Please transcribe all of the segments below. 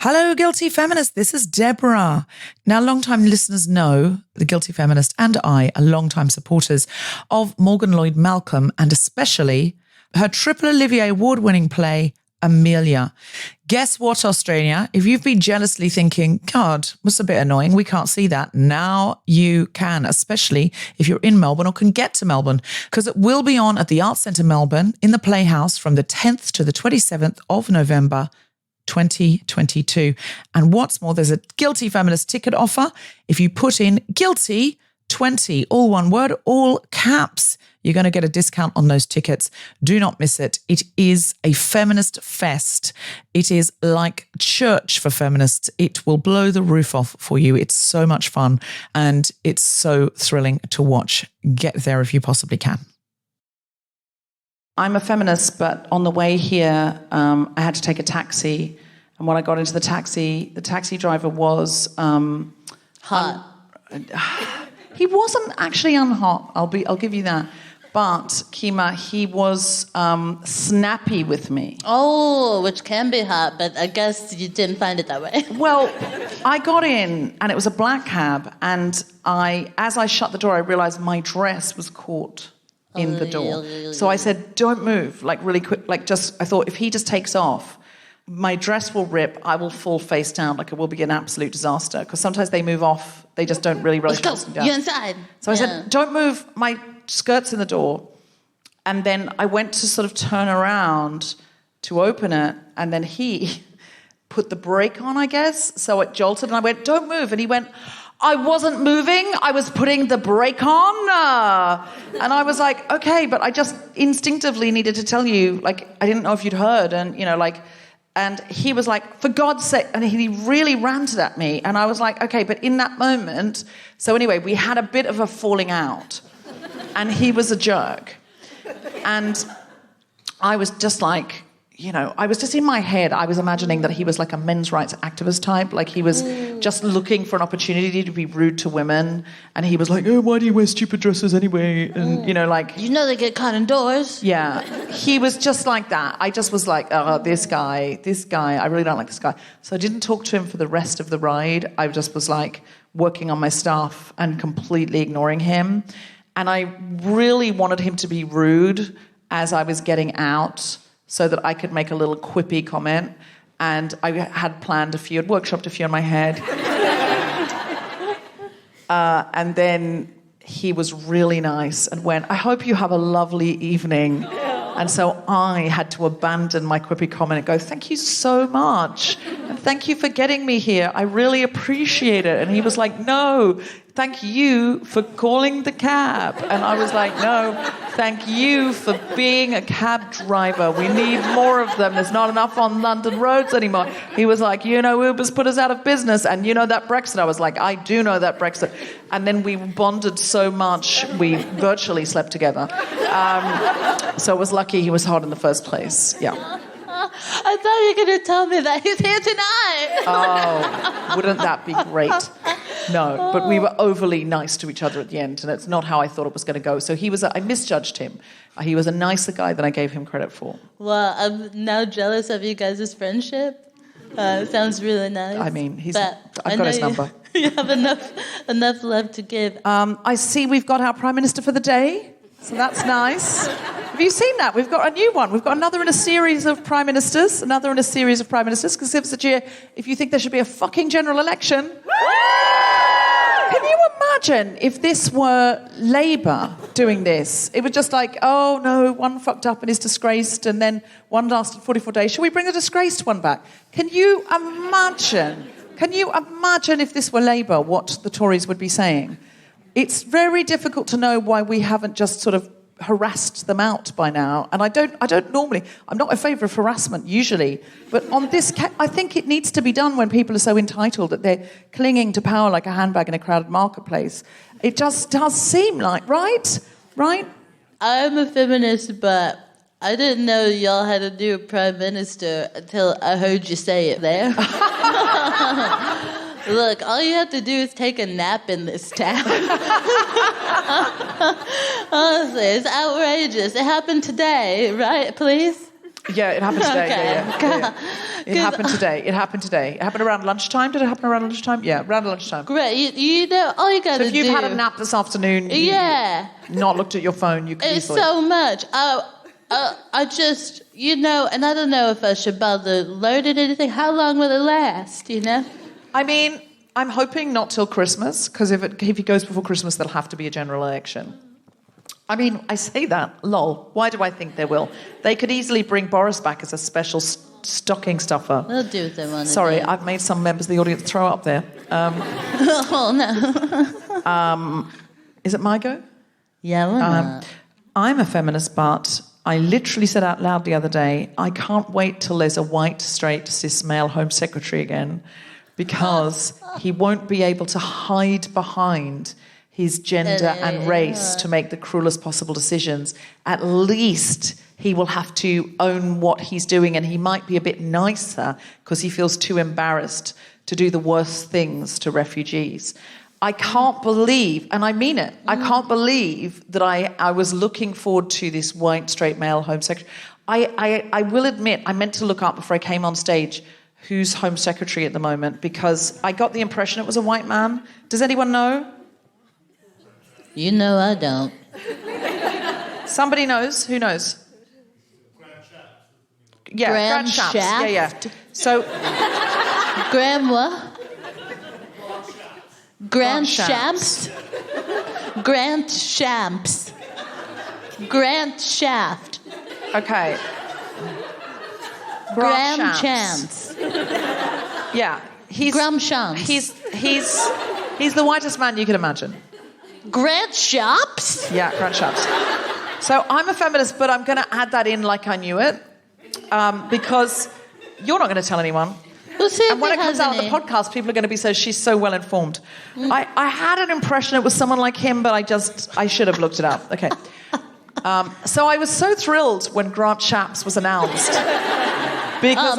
Hello, Guilty Feminist. This is Deborah. Now, long-time listeners know the Guilty Feminist and I are long-time supporters of Morgan Lloyd Malcolm and especially her Triple Olivier award-winning play, Amelia. Guess what, Australia? If you've been jealously thinking, God, was a bit annoying, we can't see that. Now you can, especially if you're in Melbourne or can get to Melbourne, because it will be on at the Arts Centre Melbourne in the Playhouse from the 10th to the 27th of November 2022. And what's more, there's a Guilty Feminist ticket offer. If you put in Guilty 20, all one word, all caps, you're going to get a discount on those tickets. Do not miss it. It is a feminist fest. It is like church for feminists. It will blow the roof off for you. It's so much fun and it's so thrilling to watch. Get there if you possibly can. I'm a feminist, but on the way here, I had to take a taxi. And when I got into the taxi driver was hot. He wasn't actually unhot. I'll give you that. But Kemah, he was snappy with me. Oh, which can be hot, but I guess you didn't find it that way. Well, I got in, and it was a black cab, and as I shut the door, I realised my dress was caught in the door. So I said, don't move, like really quick, I thought if he just takes off, my dress will rip, I will fall face down, like it will be an absolute disaster. Because sometimes they move off, they just don't really Let's go, you're inside. So I said, don't move, my skirt's in the door. And then I went to sort of turn around to open it, and then he put the brake on, I guess. So it jolted, and I went, don't move. And he went, I wasn't moving, I was putting the brake on. And I was like, okay, but I just instinctively needed to tell you, like, I didn't know if you'd heard. And, and he was like, for God's sake, and he really ranted at me. And I was like, okay, but in that moment, so anyway, we had a bit of a falling out. And he was a jerk. And I was just like, I was just in my head, I was imagining that he was like a men's rights activist type, like he was just looking for an opportunity to be rude to women, and he was like, oh, why do you wear stupid dresses anyway? And, they get caught indoors. Yeah, he was just like that. I just was like, oh, this guy, I really don't like this guy. So I didn't talk to him for the rest of the ride. I just was like working on my stuff and completely ignoring him. And I really wanted him to be rude as I was getting out, so that I could make a little quippy comment. And I had planned had workshopped a few in my head. And then he was really nice and went, I hope you have a lovely evening. And so I had to abandon my quippy comment and go, thank you so much. And thank you for getting me here. I really appreciate it. And he was like, no, thank you for calling the cab. And I was like, no, thank you for being a cab driver. We need more of them. There's not enough on London roads anymore. He was like, Uber's put us out of business. And that Brexit? I was like, I do know that Brexit. And then we bonded so much, we virtually slept together. So it was lucky he was hot in the first place. Yeah. I thought you were going to tell me that he's here tonight. Oh, wouldn't that be great? No, but we were overly nice to each other at the end, and it's not how I thought it was going to go. So I misjudged him. He was a nicer guy than I gave him credit for. Well, I'm now jealous of you guys' friendship. It sounds really nice. I mean, I've got his number. You have enough love to give. I see we've got our Prime Minister for the day, so that's nice. Have you seen that? We've got a new one. We've got another in a series of Prime Ministers, because if you think there should be a fucking general election... Can you imagine if this were Labour doing this? It was just like, oh, no, one fucked up and is disgraced, and then one lasted 44 days. Shall we bring the disgraced one back? Can you imagine if this were Labour, what the Tories would be saying? It's very difficult to know why we haven't just sort of harassed them out by now. And I don't normally, I'm not in favour of harassment usually, but on this, I think it needs to be done when people are so entitled that they're clinging to power like a handbag in a crowded marketplace. It just does seem like, right? I'm a feminist, but I didn't know y'all had a new prime minister until I heard you say it there. Look, all you have to do is take a nap in this town. Honestly, it's outrageous. It happened today, right, please? Yeah, it happened today. Okay. Yeah. It happened today. It happened around lunchtime. Did it happen around lunchtime? Yeah, around lunchtime. Great. You know, all you got to do... So if you've had a nap this afternoon, not looked at your phone, you could It's easily... so much. I just, and I don't know if I should bother learning anything. How long will it last, I mean, I'm hoping not till Christmas, because if he goes before Christmas, there'll have to be a general election. I mean, I say that, lol. Why do I think they will? They could easily bring Boris back as a special stocking stuffer. They'll do what they want to Sorry, do. I've made some members of the audience throw up there. Oh, no. Is it my go? Yeah, why not? I'm a feminist, but I literally said out loud the other day, I can't wait till there's a white, straight, cis male Home Secretary again, because he won't be able to hide behind his gender and race to make the cruelest possible decisions. At least he will have to own what he's doing, and he might be a bit nicer because he feels too embarrassed to do the worst things to refugees. I can't believe, and I mean it, I can't believe that I was looking forward to this white, straight male Home Secretary. I will admit, I meant to look up before I came on stage who's Home Secretary at the moment, because I got the impression it was a white man. Does anyone know? You know I don't. Somebody knows. Who knows? Yeah, Graham Shaft. Shaft? Yeah. So, Graham what? Grant Shamps? Grant Shamps. Grant Shaft. okay. Graham Shamps. Chance. Yeah, Graham Shams. he's the whitest man you can imagine. Grant Shops? Yeah, Grant Shapps. So I'm a feminist, but I'm going to add that in like I knew it, because you're not going to tell anyone. We'll see if And when it comes out on the any. podcast, people are going to be she's so well informed. I had an impression it was someone like him, but I should have looked it up. Okay. So I was so thrilled when Grant Shapps was announced. Because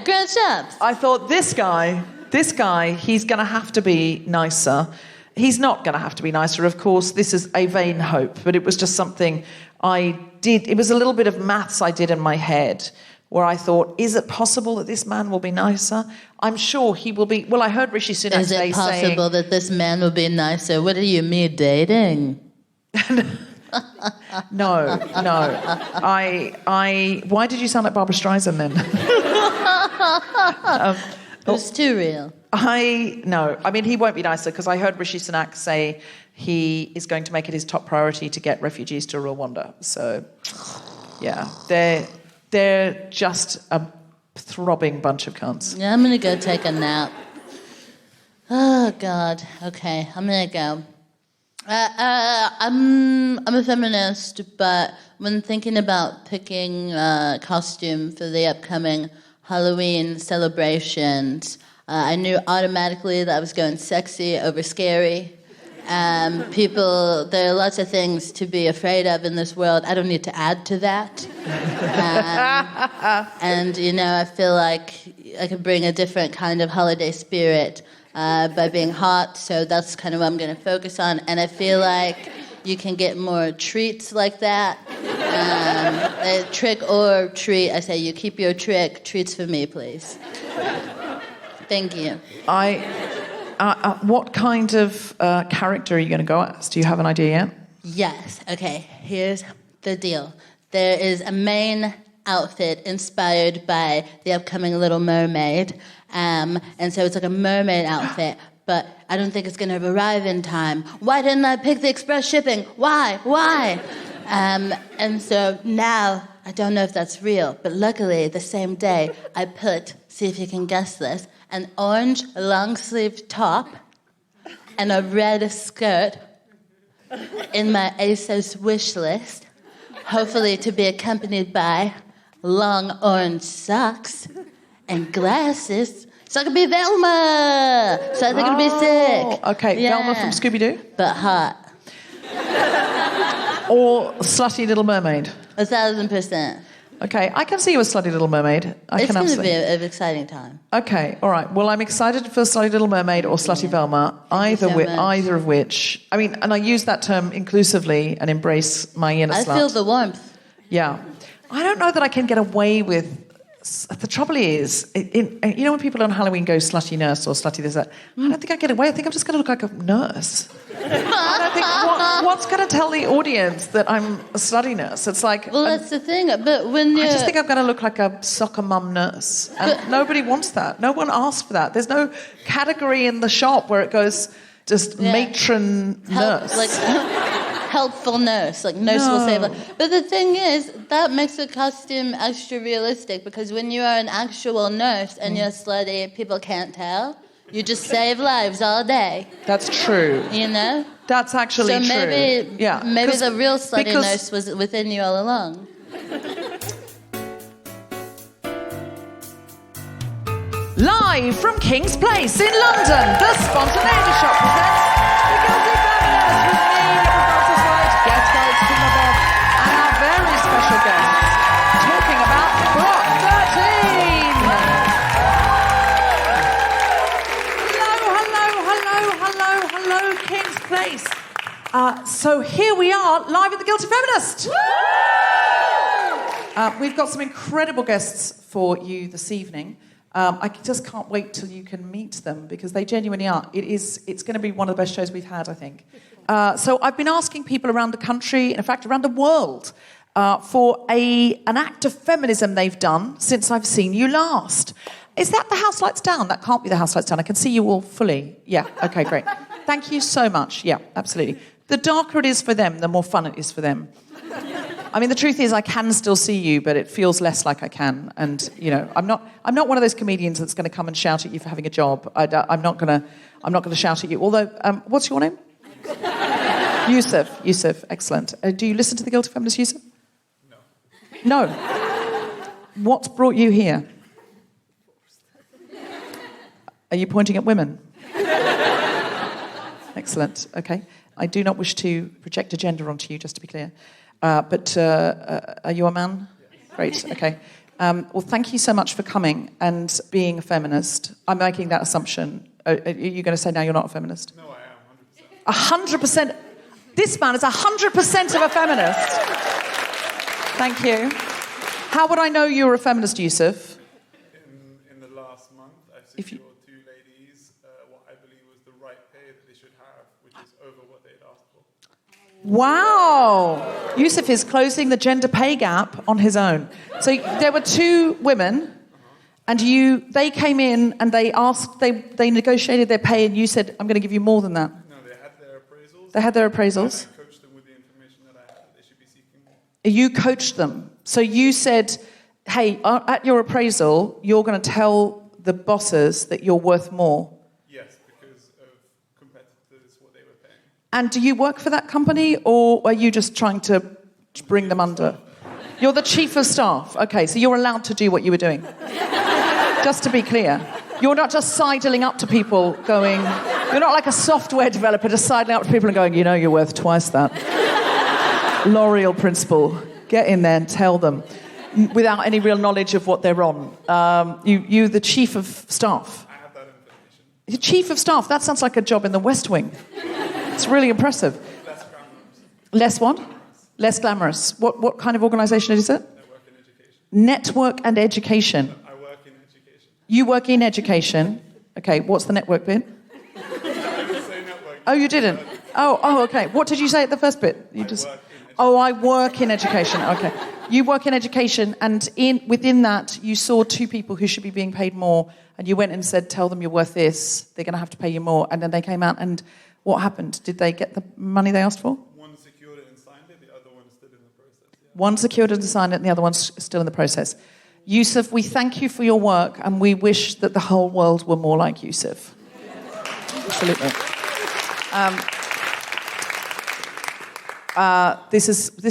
Grant Shops. I thought this guy, he's going to have to be nicer. He's not going to have to be nicer, of course. This is a vain hope, but it was just something I did. It was a little bit of maths I did in my head, where I thought, is it possible that this man will be nicer? I'm sure he will be. Well, I heard Rishi Sunak Is it possible that this man will be nicer? What do you mean, dating? No. Why did you sound like Barbara Streisand then? It was too real. No. I mean, he won't be nicer, because I heard Rishi Sunak say he is going to make it his top priority to get refugees to Rwanda. So, yeah, they're just a throbbing bunch of cunts. Yeah, I'm going to go take a nap. Oh, God. Okay, I'm going to go. I'm a feminist, but when thinking about picking a costume for the upcoming Halloween celebrations, I knew automatically that I was going sexy over scary. There are lots of things to be afraid of in this world. I don't need to add to that. And, I feel like I could bring a different kind of holiday spirit by being hot, so that's kind of what I'm going to focus on. And I feel like you can get more treats like that. A trick or treat. I say you keep your trick. Treats for me, please. Thank you. What kind of character are you going to go as? Do you have an idea yet? Yes. Okay, here's the deal. There is a main outfit inspired by the upcoming Little Mermaid. And so it's like a mermaid outfit, but I don't think it's going to arrive in time. Why didn't I pick the express shipping? Why? And so now, I don't know if that's real, but luckily the same day I put, see if you can guess this, an orange long-sleeve top and a red skirt in my ASOS wish list, hopefully to be accompanied by long orange socks and glasses, so I can be Velma. So I think it'll be sick. Okay, Yeah. Velma from Scooby-Doo? But hot. Or Slutty Little Mermaid? 1,000%. Okay, I can see you as Slutty Little Mermaid. It's going to be an exciting time. Okay, all right. Well, I'm excited for Slutty Little Mermaid or Slutty Velma, either of which. I mean, and I use that term inclusively and embrace my inner slut. I feel the warmth. Yeah. I don't know that I can get away with the trouble is, you know when people on Halloween go slutty nurse or slutty this, that, I don't think I get away. I think I'm just going to look like a nurse. I don't think, what's going to tell the audience that I'm a slutty nurse? It's like... Well, that's the thing, but when you... I just think I'm going to look like a soccer mum nurse. And nobody wants that. No one asks for that. There's no category in the shop where it goes just matron nurse. Like, helpful nurse, like nurse will save life. But the thing is, that makes the costume extra realistic, because when you are an actual nurse and you're slutty, people can't tell. You just save lives all day. That's true. You know? That's actually true. So maybe the real slutty nurse was within you all along. Live from King's Place in London, the Spontaneity Shop presents The Guilty Feminist with me, Professor White, guest host Kemah and our very special guests talking about Block 13. Hello, King's Place. So here we are, live at The Guilty Feminist. We've got some incredible guests for you this evening. I just can't wait till you can meet them, because they genuinely are. It's going to be one of the best shows we've had, I think. So I've been asking people around the country, in fact around the world, for an act of feminism they've done since I've seen you last. Is that the House Lights Down? That can't be the House Lights Down. I can see you all fully. Yeah, okay, great. Thank you so much. Yeah, absolutely. The darker it is for them, the more fun it is for them. I mean, the truth is I can still see you, but it feels less like I can. And, you know, I'm not one of those comedians that's going to come and shout at you for having a job. I'm not going to shout at you. Although, what's your name? No. Yusuf, excellent. Do you listen to The Guilty Feminist, Yusuf? No. What's brought you here? Are you pointing at women? Excellent, okay. I do not wish to project a gender onto you, just to be clear. But are you a man? Yeah. Great, okay. Well, thank you so much for coming and being a feminist. I'm making that assumption. Are you going to say now you're not a feminist? No, I am, 100%. 100%? This man is 100% of a feminist. Thank you. How would I know you're a feminist, Yusuf? In the last month, I've secured two ladies what I believe was the right pay that they should have, which is over what they'd asked for. Wow. Yusuf is closing the gender pay gap on his own. So there were two women, and they came in and they negotiated their pay, and you said, I'm going to give you more than that. No, they had their appraisals. They had their appraisals? And I coached them with the information that I had that they should be seeking more. You coached them. So you said, hey, at your appraisal, you're going to tell the bosses that you're worth more. Yes, because of competitors, what they were paying. And do you work for that company, or are you just trying to bring them under? You're the chief of staff. Okay, so you're allowed to do what you were doing. Just to be clear. You're not just sidling up to people going... You're not like a software developer just sidling up to people and going, you know, you're worth twice that. L'Oreal principle. Get in there and tell them, without any real knowledge of what they're on. You the chief of staff. I have that information. You're chief of staff. That sounds like a job in the West Wing. It's really impressive. Less glamorous. Less what? Less glamorous. What kind of organisation is it? Network and education. Network and education. I work in education. You work in education. Okay, what's the network bit? I didn't say network. Oh, you didn't? Oh, okay. What did you say at the first bit? You just... I work in education. Okay. You work in education, and within that, you saw two people who should be being paid more, and you went and said, tell them you're worth this, they're going to have to pay you more, and then they came out, and what happened? Did they get the money they asked for? One secured it and signed it, the other one's still in the process. Yeah. One secured it and signed it, and the other one's still in the process. Yusuf, we thank you for your work, and we wish that the whole world were more like Yusuf. Absolutely. This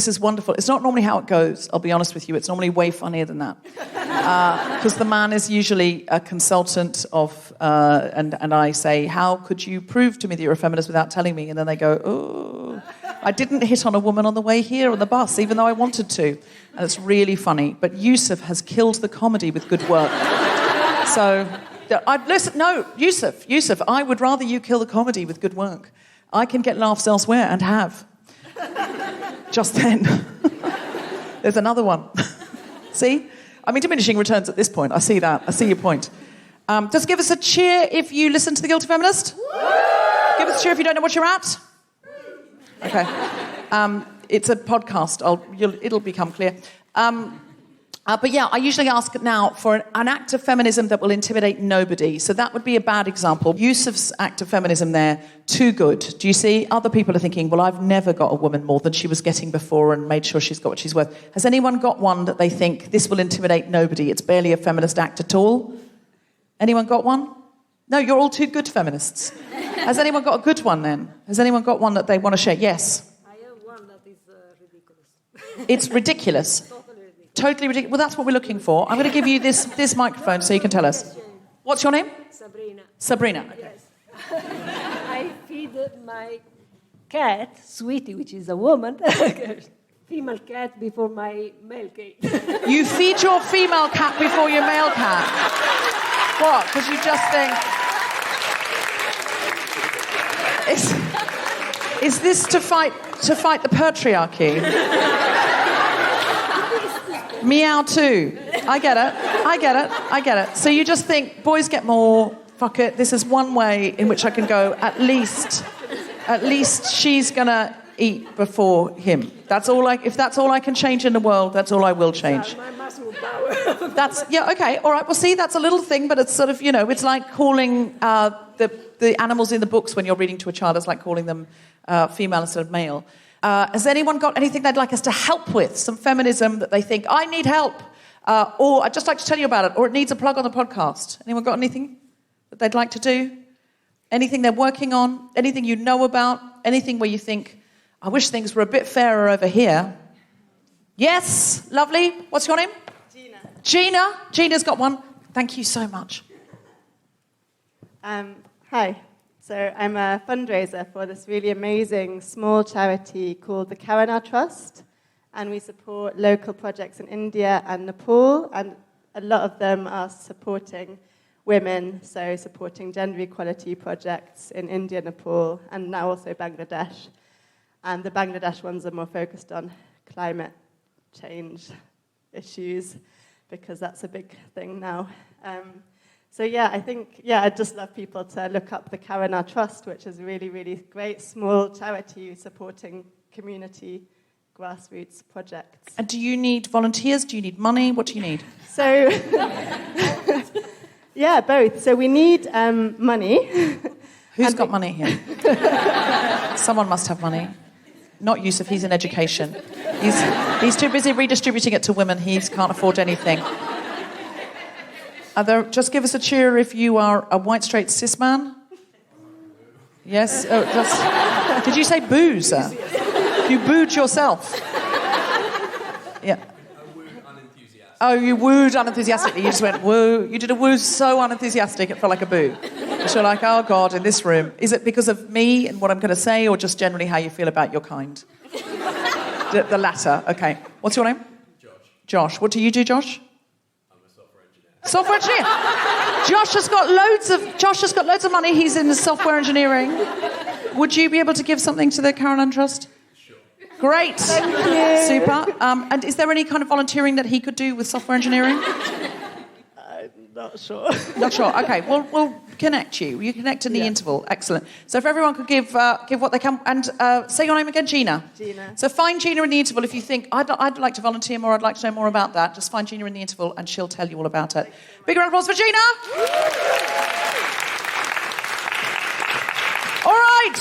is wonderful. It's not normally how it goes, I'll be honest with you. It's normally way funnier than that. Because the man is usually a consultant of, and I say, how could you prove to me that you're a feminist without telling me? And then they go, oh, I didn't hit on a woman on the way here on the bus, even though I wanted to. And it's really funny. But Yusuf has killed the comedy with good work. So, Yusuf, I would rather you kill the comedy with good work. I can get laughs elsewhere, and have. Just then. There's another one. See? diminishing returns at this point. I see that. I see your point. Just give us a cheer if you listen to The Guilty Feminist. Give us a cheer if you don't know what you're at. Okay. It's a podcast. It'll become clear. But yeah, I usually ask now for an act of feminism that will intimidate nobody. So that would be a bad example. Yusuf's act of feminism there, too good. Do you see? Other people are thinking, well, I've never got a woman more than she was getting before and made sure she's got what she's worth. Has anyone got one that they think this will intimidate nobody? It's barely a feminist act at all. Anyone got one? No, you're all too good feminists. Has anyone got a good one then? Has anyone got one that they want to share? Yes. I have one that is ridiculous. It's ridiculous. Totally ridiculous. Well, that's what we're looking for. I'm going to give you this microphone so you can tell us. What's your name? Sabrina. Sabrina. Okay. Yes. I feed my cat, Sweetie, which is a woman, female cat before my male cat. You feed your female cat before your male cat? What? Because you just think... Is this to fight the patriarchy? Meow too. I get it. So you just think, boys get more, fuck it, this is one way in which I can go, at least she's gonna eat before him. If that's all I can change in the world, that's all I will change. My muscle power. Okay, all right, well see, that's a little thing, but it's sort of, it's like calling the animals in the books when you're reading to a child, it's like calling them female instead of male. Has anyone got anything they'd like us to help with? Some feminism that they think, I need help. Or I'd just like to tell you about it. Or it needs a plug on the podcast. Anyone got anything that they'd like to do? Anything they're working on? Anything you know about? Anything where you think, I wish things were a bit fairer over here? Yes, lovely. What's your name? Gina. Gina's got one. Thank you so much. Hi. So I'm a fundraiser for this really amazing small charity called the Kemah Trust, and we support local projects in India and Nepal, and a lot of them are supporting women, so supporting gender equality projects in India, Nepal, and now also Bangladesh. And the Bangladesh ones are more focused on climate change issues, because that's a big thing now. I'd just love people to look up the Kemah Trust, which is a really, really great small charity supporting community grassroots projects. And do you need volunteers? Do you need money? What do you need? So, yeah, both. So we need money. Who's got money here? Someone must have money. Not Yusuf, he's in education. He's too busy redistributing it to women. He can't afford anything. Just give us a cheer if you are a white, straight, cis man. Yes? Did you say boo, sir? You booed yourself. Yeah. I wooed unenthusiastic. Oh, you wooed unenthusiastically. You just went woo. You did a woo so unenthusiastic it felt like a boo. So you're like, oh, God, in this room. Is it because of me and what I'm going to say, or just generally how you feel about your kind? The latter. Okay. What's your name? Josh. What do you do, Josh? Software engineer. Josh has got loads of money. He's in software engineering. Would you be able to give something to the Caroline Trust? Sure. Great. Thank you. Super. And is there any kind of volunteering that he could do with software engineering? I'm not sure. Not sure. Okay. We'll connect you. You connect in the interval. Excellent. So if everyone could give what they can, and say your name again, Gina. Gina. So find Gina in the interval if you think I'd like to volunteer more. I'd like to know more about that. Just find Gina in the interval, and she'll tell you all about it. Big round of applause for Gina. All right.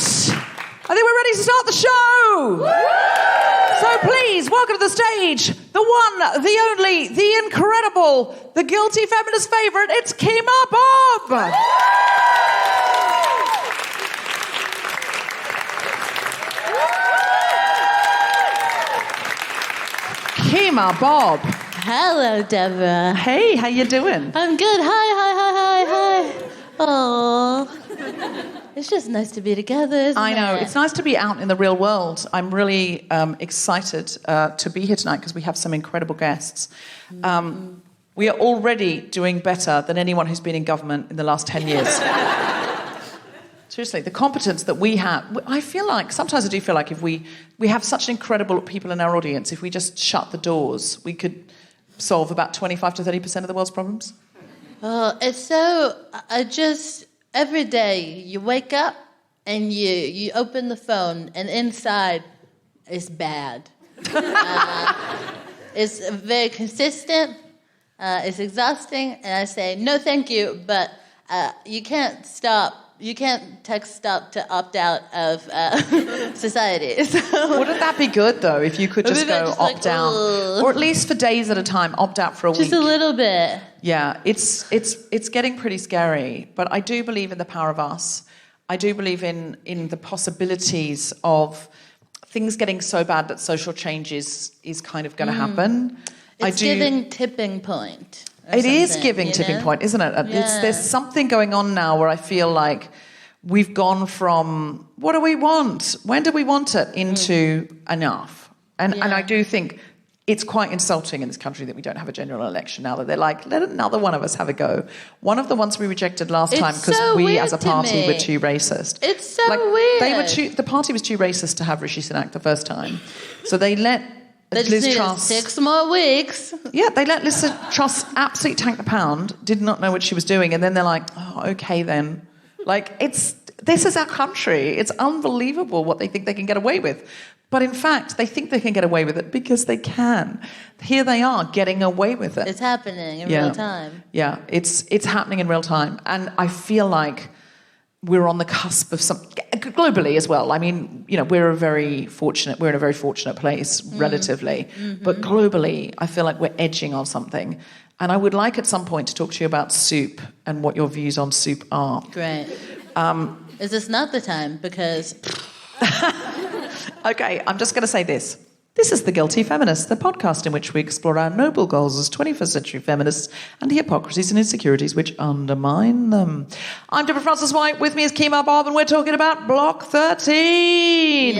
I think we're ready to start the show. So please, welcome to the stage, the one, the only, the incredible, the guilty feminist favourite, it's Kemah Bob! Kemah Bob. Hello, Deborah. Hey, how you doing? I'm good. Hi. Oh, it's just nice to be together, isn't I know. it? It's nice to be out in the real world. I'm really excited to be here tonight because we have some incredible guests. We are already doing better than anyone who's been in government in the last 10 years. Seriously, the competence that we have, sometimes I do feel like if we have such incredible people in our audience, if we just shut the doors, we could solve about 25 to 30% of the world's problems? Oh, it's so... every day you wake up and you open the phone and inside is bad. It's very consistent. It's exhausting. And I say, no, thank you, but you can't stop. You can't text stop to opt out of society. So. Wouldn't that be good, though, if you could just go opt out? Or at least for days at a time, opt out for a week. Just a little bit. Yeah, it's getting pretty scary. But I do believe in the power of us. I do believe in the possibilities of things getting so bad that social change is kind of going to happen. It's giving tipping point. It is giving tipping point, isn't it? Yeah. There's something going on now where I feel like we've gone from what do we want? When do we want it? Into enough. And I do think it's quite insulting in this country that we don't have a general election now, that they're like, let another one of us have a go. One of the ones we rejected last time because we as a party were too racist. It's so weird. The party was too racist to have Rishi Sunak the first time. So they let They Liz just Truss... 6 more weeks. Yeah, they let Liz Truss absolutely tank the pound, did not know what she was doing, and then they're like, oh, okay then. Like, this is our country. It's unbelievable what they think they can get away with. But in fact, they think they can get away with it because they can. Here they are, getting away with it. It's happening in real time. Yeah, it's happening in real time. And I feel like we're on the cusp of something globally as well. I mean, we're in a very fortunate place relatively, but globally, I feel like we're edging on something. And I would like at some point to talk to you about soup and what your views on soup are. Great. Is this not the time? Because... Okay, I'm just going to say this. This is The Guilty Feminist, the podcast in which we explore our noble goals as 21st century feminists and the hypocrisies and insecurities which undermine them. I'm Deborah Francis White. With me is Kemah Bob, and we're talking about Block 13.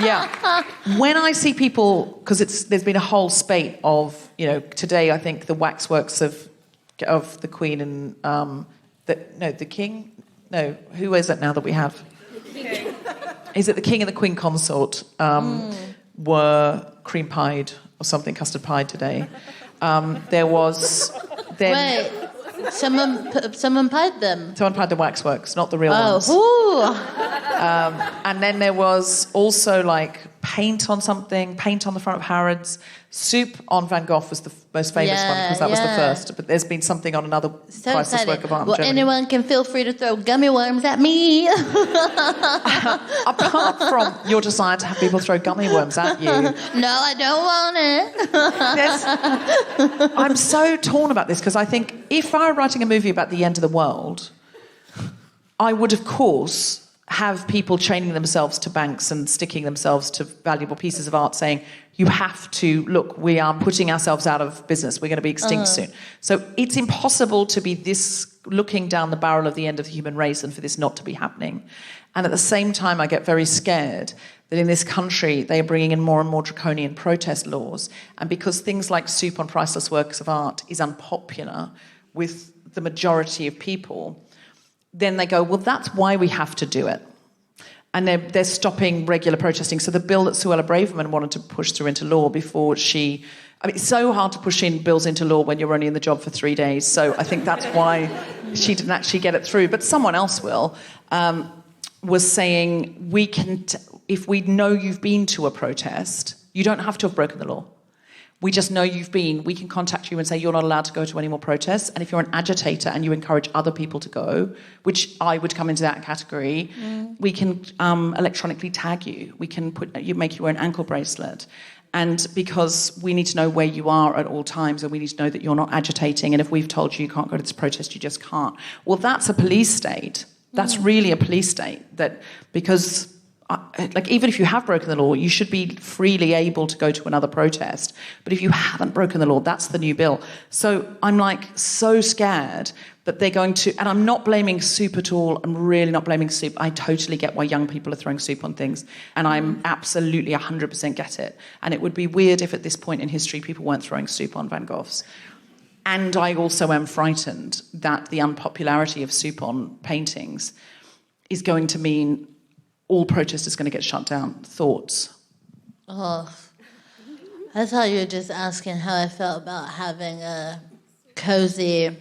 Yeah. When I see people, because there's been a whole spate of, today I think the waxworks of the Queen and the King. No, who is it now that we have? Is it the King and the Queen consort were cream pied or something, custard pied today? There was... Wait, someone pied them? Someone pied the waxworks, not the real ones. And then there was also paint on the front of Harrods. Soup on Van Gogh was the most famous one because that was the first. But there's been something on another priceless work of art in Germany. Anyone can feel free to throw gummy worms at me. Apart from your desire to have people throw gummy worms at you. No, I don't want it. I'm so torn about this because I think if I were writing a movie about the end of the world, I would, of course, have people chaining themselves to banks and sticking themselves to valuable pieces of art saying, you have to, look, we are putting ourselves out of business. We're going to be extinct soon. So it's impossible to be this looking down the barrel of the end of the human race and for this not to be happening. And at the same time, I get very scared that in this country, they are bringing in more and more draconian protest laws. And because things like soup on priceless works of art is unpopular with the majority of people, then they go, well, that's why we have to do it. And they're stopping regular protesting. So the bill that Suella Braverman wanted to push through into law before she... it's so hard to push in bills into law when you're only in the job for 3 days. So I think that's why she didn't actually get it through. But someone else will, was saying, we can... if we know you've been to a protest, you don't have to have broken the law. We just know you've been, we can contact you and say you're not allowed to go to any more protests. And if you're an agitator and you encourage other people to go, which I would come into that category, we can electronically tag you. We can make you wear an ankle bracelet. And because we need to know where you are at all times and we need to know that you're not agitating, and if we've told you can't go to this protest, you just can't. Well, that's a police state. That's really a police state. That because... even if you have broken the law, you should be freely able to go to another protest. But if you haven't broken the law, that's the new bill. So I'm so scared that they're going to... And I'm not blaming soup at all. I'm really not blaming soup. I totally get why young people are throwing soup on things. And I'm absolutely 100% get it. And it would be weird if at this point in history people weren't throwing soup on Van Goghs. And I also am frightened that the unpopularity of soup on paintings is going to mean... all protest is going to get shut down. Thoughts? Oh, I thought you were just asking how I felt about having a cozy,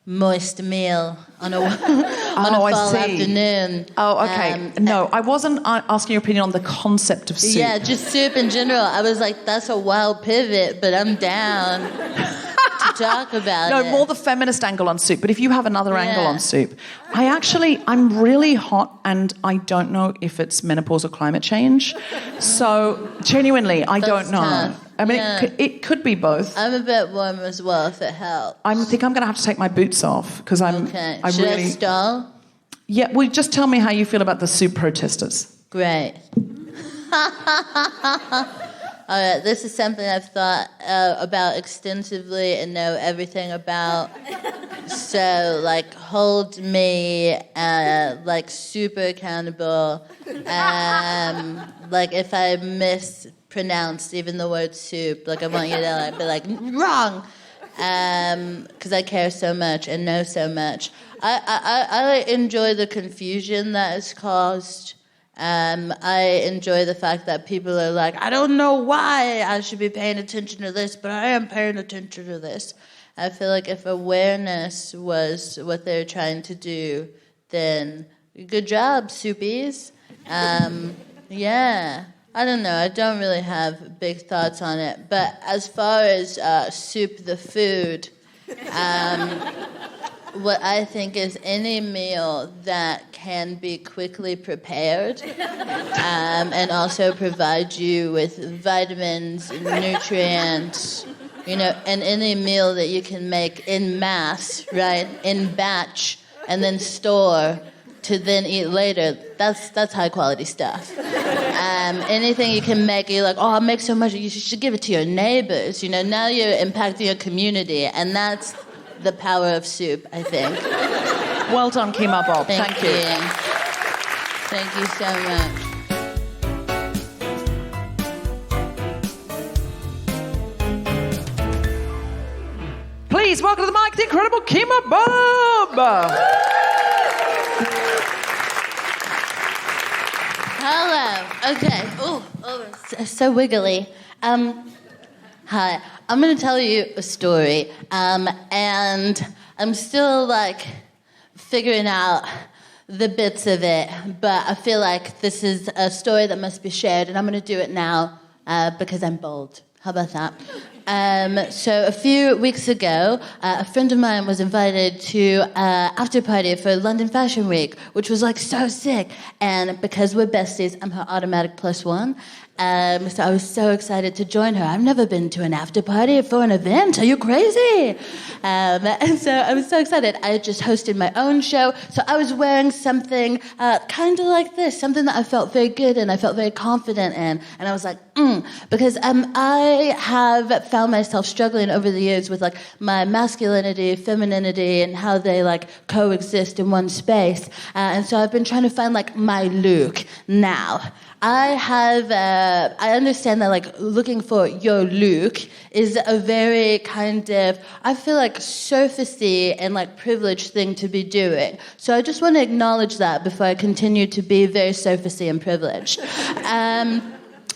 moist meal on a fall afternoon. Oh, okay. No, I wasn't asking your opinion on the concept of soup. Yeah, just soup in general. I was like, that's a wild pivot, but I'm down to talk about it. No, more the feminist angle on soup. But if you have another angle on soup, I'm really hot and I don't know if it's menopause or climate change. So genuinely, I don't know. Tough. I mean, it could be both. I'm a bit warm as well, if it helps. I think I'm going to have to take my boots off because Okay. Should I stall? Yeah, well, just tell me how you feel about the soup protesters. Great. All right, this is something I've thought about extensively and know everything about. So, like, hold me, like, super accountable. Like, if I mispronounced even the word soup, like, I want you to like, be like, wrong. Because I care so much and know so much. I enjoy the confusion that is caused. I enjoy the fact that people are like, I don't know why I should be paying attention to this, but I am paying attention to this. I feel like if awareness was what they're trying to do, then good job, soupies. Yeah, I don't know. I don't really have big thoughts on it. But as far as soup the food, what I think is any meal that can be quickly prepared and also provide you with vitamins, nutrients, and any meal that you can make in mass, right, in batch, and then store to then eat later, that's high quality stuff. Anything you can make, you're like, oh, I'll make so much, you should give it to your neighbors. Now you're impacting your community, and that's the power of soup, I think. Well done, Kemah Bob. Thank you. Thank you so much. Please welcome to the mic the incredible Kemah Bob. Hello. Okay. Oh, it's so wiggly. Hi. I'm going to tell you a story, and I'm still, figuring out the bits of it, but I feel like this is a story that must be shared, and I'm going to do it now because I'm bold. How about that? So a few weeks ago, a friend of mine was invited to an after party for London Fashion Week, which was so sick. And because we're besties, I'm her automatic +1. So I was so excited to join her. I've never been to an after party for an event. Are you crazy? And so I was so excited. I had just hosted my own show, so I was wearing something kind of like this, something that I felt very good in, I felt very confident in. And I was like, because I have found myself struggling over the years with my masculinity, femininity, and how they coexist in one space. And so I've been trying to find my look now. I understand that looking for your look is a very kind of, I feel surfacey and privileged thing to be doing. So I just want to acknowledge that before I continue to be very surfacey and privileged.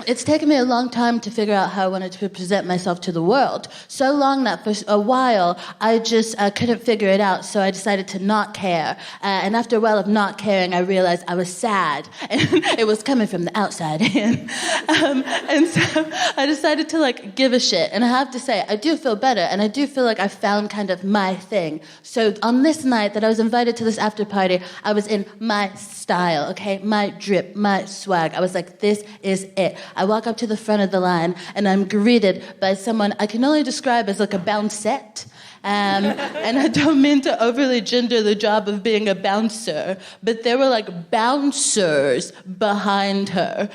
It's taken me a long time to figure out how I wanted to present myself to the world. So long that for a while, I just couldn't figure it out, so I decided to not care. And after a while of not caring, I realized I was sad, and it was coming from the outside in. And so I decided to, give a shit. And I have to say, I do feel better, and I do feel like I found kind of my thing. So on this night that I was invited to this after party, I was in my style, okay? My drip, my swag. I was like, this is it. I walk up to the front of the line, and I'm greeted by someone I can only describe as a bouncette. And I don't mean to overly gender the job of being a bouncer, but there were bouncers behind her.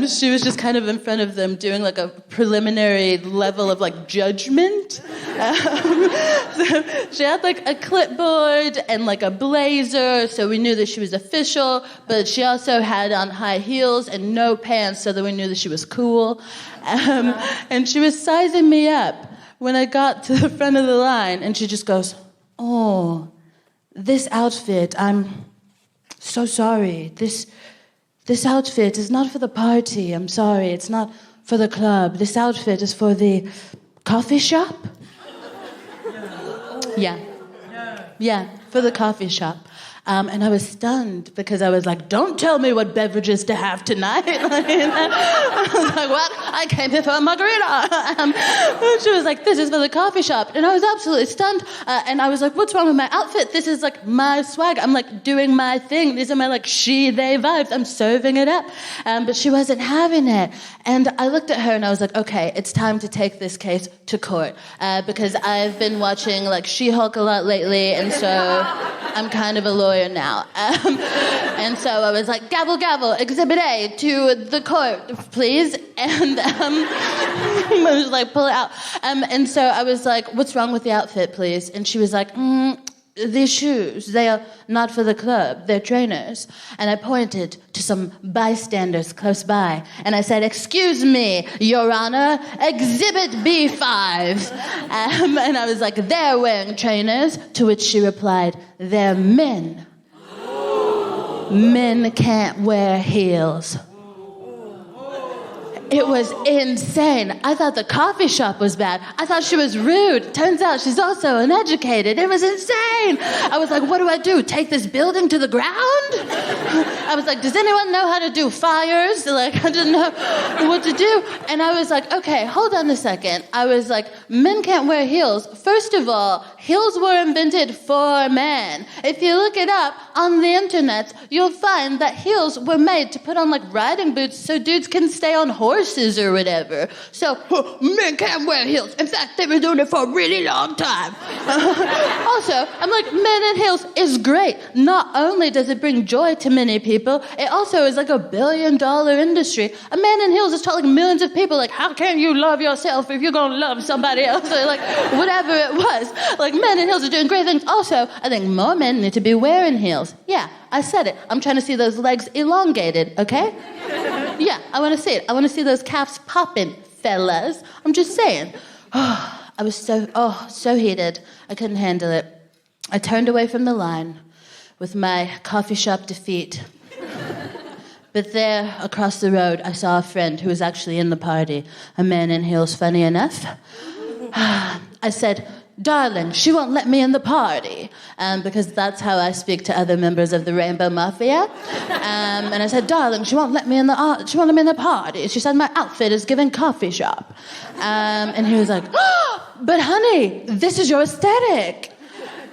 She was just kind of in front of them doing a preliminary level of judgment. So she had a clipboard and a blazer, so we knew that she was official, but she also had on high heels and no pants, so that we knew that she was cool. And she was sizing me up when I got to the front of the line, and she just goes, oh, this outfit, I'm so sorry. This this outfit is not for the party. I'm sorry, it's not for the club. This outfit is for the coffee shop. Yeah, for the coffee shop. And I was stunned because I was like, don't tell me what beverages to have tonight. I was like, what? I came here for a margarita. She was like, this is for the coffee shop. And I was absolutely stunned. And I was like, what's wrong with my outfit? This is like my swag. I'm like doing my thing. These are my like she, they vibes. I'm serving it up. But she wasn't having it. And I looked at her and I was like, okay, it's time to take this case to court. Because I've been watching like She-Hulk a lot lately. And so I'm kind of a lawyer now. And so I was like, gavel, gavel, Exhibit A to the court, please. And I was like, pull it out. And so I was like, what's wrong with the outfit, please? And she was like, these shoes, they are not for the club, they're trainers. And I pointed to some bystanders close by, and I said, excuse me, Your Honor, Exhibit B5. And I was like, they're wearing trainers, to which she replied, they're men. Men can't wear heels. It was insane. I thought the coffee shop was bad. I thought she was rude. Turns out she's also uneducated. It was insane. I was like, what do I do? Take this building to the ground? I was like, does anyone know how to do fires? Like, I didn't know what to do. And I was like, okay, hold on a second. I was like, men can't wear heels. First of all, heels were invented for men. If you look it up on the internet, you'll find that heels were made to put on like riding boots so dudes can stay on horses or whatever. So men can't wear heels. In fact, they've been doing it for a really long time. Also, I'm like, men in heels is great. Not only does it bring joy to many people, it also is like $1 billion industry. A man in heels is telling millions of people, like, how can you love yourself if you're gonna love somebody else? Or like, whatever it was. Like, men in heels are doing great things. Also, I think more men need to be wearing heels. Yeah, I said it. I'm trying to see those legs elongated, okay? Yeah, I want to see it. I want to see those calves popping, fellas. I'm just saying. Oh, I was so heated. I couldn't handle it. I turned away from the line with my coffee shop defeat. But there, across the road, I saw a friend who was actually in the party, a man in heels, funny enough. I said, darling, she won't let me in the party. Because that's how I speak to other members of the Rainbow Mafia. And I said, darling, she won't let me in the party. She said my outfit is giving coffee shop. And he was like, oh, but honey, this is your aesthetic.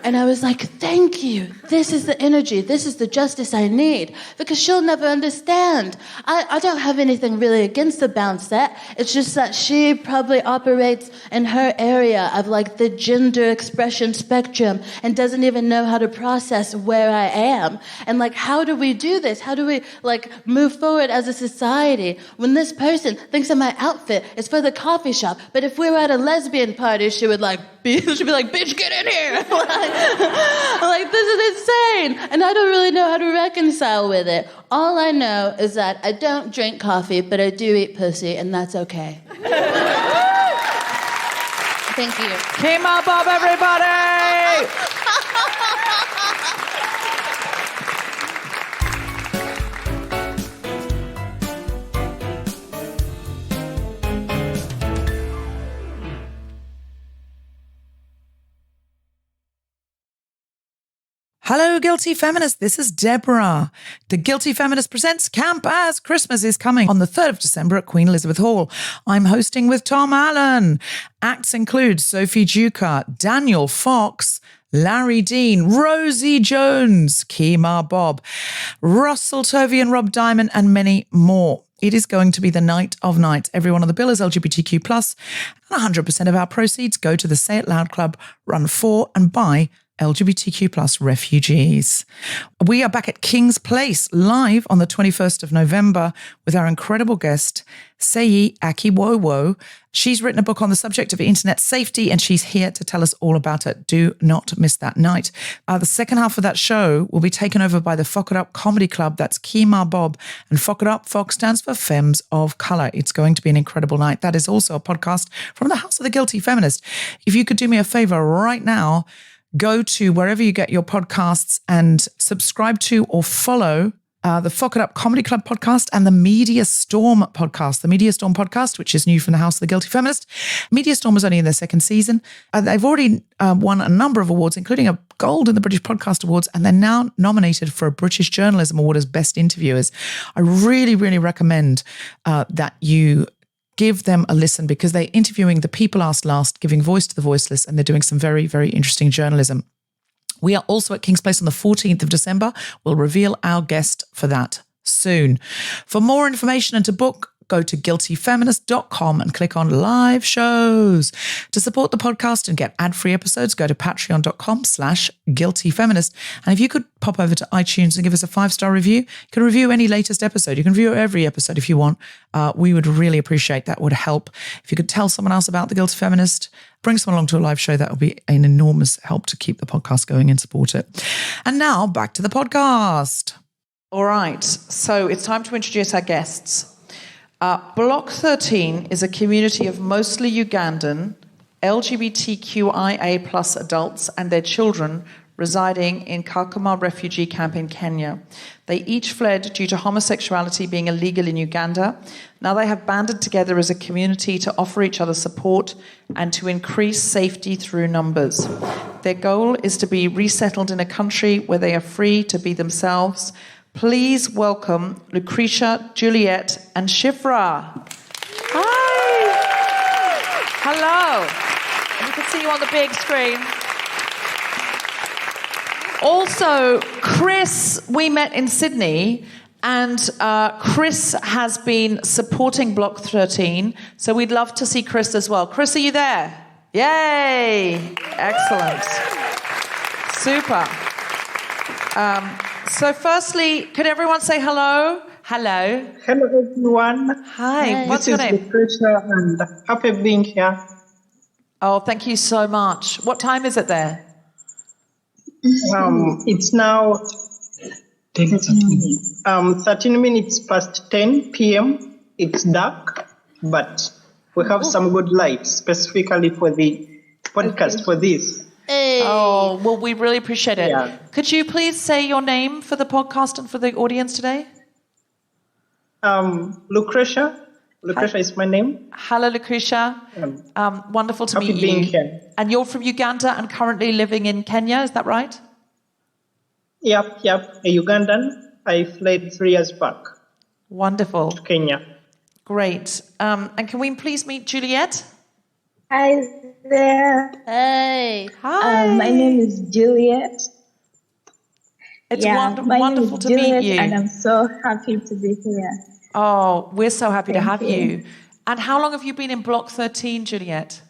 And I was like, thank you. This is the energy. This is the justice I need. Because she'll never understand. I don't have anything really against the bounce set. It's just that she probably operates in her area of like the gender expression spectrum and doesn't even know how to process where I am. And like, how do we do this? How do we like move forward as a society when this person thinks that my outfit is for the coffee shop, but if we were at a lesbian party, she'd be like, bitch, get in here. Like, this is insane. And I don't really know how to reconcile with it. All I know is that I don't drink coffee, but I do eat pussy, and that's okay. Thank you. Kemah Bob, everybody! Hello, Guilty Feminist. This is Deborah. The Guilty Feminist presents Camp as Christmas is coming on the 3rd of December at Queen Elizabeth Hall. I'm hosting with Tom Allen. Acts include Sophie Duca, Daniel Fox, Larry Dean, Rosie Jones, Kemah Bob, Russell Tovey and Rob Diamond, and many more. It is going to be the night of nights. Everyone on the bill is LGBTQ+, and 100% of our proceeds go to the Say It Loud Club, run for and by LGBTQ+ refugees. We are back at King's Place live on the 21st of November with our incredible guest, Seyi Akiwowo. She's written a book on the subject of internet safety and she's here to tell us all about it. Do not miss that night. The second half of that show will be taken over by the Fock It Up Comedy Club. That's Kemah Bob, and Fock It Up, Fock stands for Femmes of Colour. It's going to be an incredible night. That is also a podcast from the House of the Guilty Feminist. If you could do me a favour right now, go to wherever you get your podcasts and subscribe to or follow the Fuck It Up Comedy Club podcast, and the Media Storm podcast. The Media Storm podcast, which is new from the House of the Guilty Feminist. Media Storm was only in their second season. They've already won a number of awards, including a gold in the British Podcast Awards, and they're now nominated for a British Journalism Award as Best Interviewers. I really, really recommend that you give them a listen, because they're interviewing the people asked last, giving voice to the voiceless, and they're doing some very, very interesting journalism. We are also at King's Place on the 14th of December. We'll reveal our guest for that soon. For more information and to book, go to guiltyfeminist.com and click on live shows. To support the podcast and get ad-free episodes, go to patreon.com/guiltyfeminist. And if you could pop over to iTunes and give us a 5-star review, you can review any latest episode. You can review every episode if you want. We would really appreciate that. Would help. If you could tell someone else about The Guilty Feminist, bring someone along to a live show, that would be an enormous help to keep the podcast going and support it. And now back to the podcast. All right. So it's time to introduce our guests. Block 13 is a community of mostly Ugandan LGBTQIA plus adults and their children residing in Kakuma refugee camp in Kenya. They each fled due to homosexuality being illegal in Uganda. Now they have banded together as a community to offer each other support and to increase safety through numbers. Their goal is to be resettled in a country where they are free to be themselves. Please welcome Lucretia, Juliet, and Shifra. Hi. Hello. And you can see you on the big screen. Also, Chris, we met in Sydney, and Chris has been supporting Block 13, so we'd love to see Chris as well. Chris, are you there? Yay! Excellent. Super. So firstly, could everyone say hello? Hello. Hello, everyone. Hi. What's your name? This is Lucretia, and happy being here. Oh, thank you so much. What time is it there? It's now 13 minutes past 10 p.m. It's dark, but we have some good light, specifically for the podcast for this. Hey. Oh, well, we really appreciate it. Yeah. Could you please say your name for the podcast and for the audience today? Lucretia. Lucretia is my name. Hello, Lucretia. Wonderful to meet you. Happy being here. And you're from Uganda and currently living in Kenya, is that right? Yep. A Ugandan. I fled 3 years back. Wonderful. To Kenya. Great. And can we please meet Juliet? Hi there. Hey. Hi. My name is Juliet. It's my wonderful name is to Juliet, meet you. and I'm so happy to be here. Oh, we're so happy to Thank have you. you. And how long have you been in Block 13, Juliet?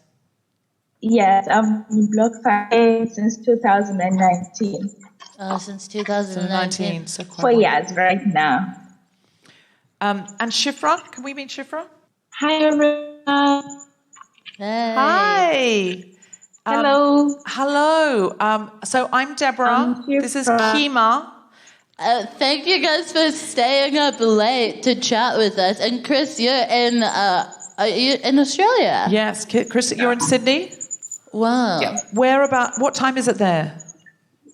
Yes, I'm in Block 5 since 2019. Since 2019. So quite 4 long. years right now. And Shifra, can we meet Shifra? Hi, everyone. Hey. Hi. Hello. Hello. So I'm Deborah. I'm This is Shifra. Kemah. Thank you guys for staying up late to chat with us. And Chris, you're in Australia? Yes, Chris, you're in Sydney. Wow. Yeah. What time is it there?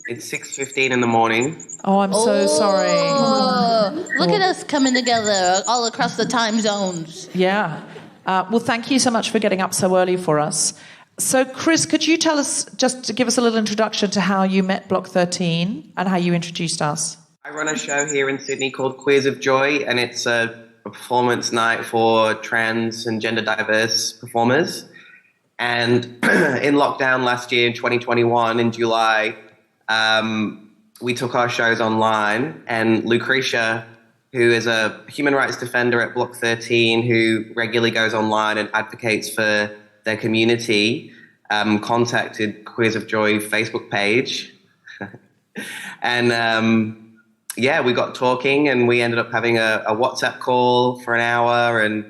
It's 6:15 in the morning. Oh, I'm so sorry. Oh, look at us coming together all across the time zones. Yeah. Well, thank you so much for getting up so early for us. So, Chris, could you tell us, just to give us a little introduction to how you met Block 13 and how you introduced us? I run a show here in Sydney called Queers of Joy, and it's a performance night for trans and gender diverse performers. And in lockdown last year in 2021, in July, we took our shows online, and Lucretia, who is a human rights defender at Block 13, who regularly goes online and advocates for their community, contacted Queers of Joy Facebook page. And we got talking, and we ended up having a WhatsApp call for an hour, and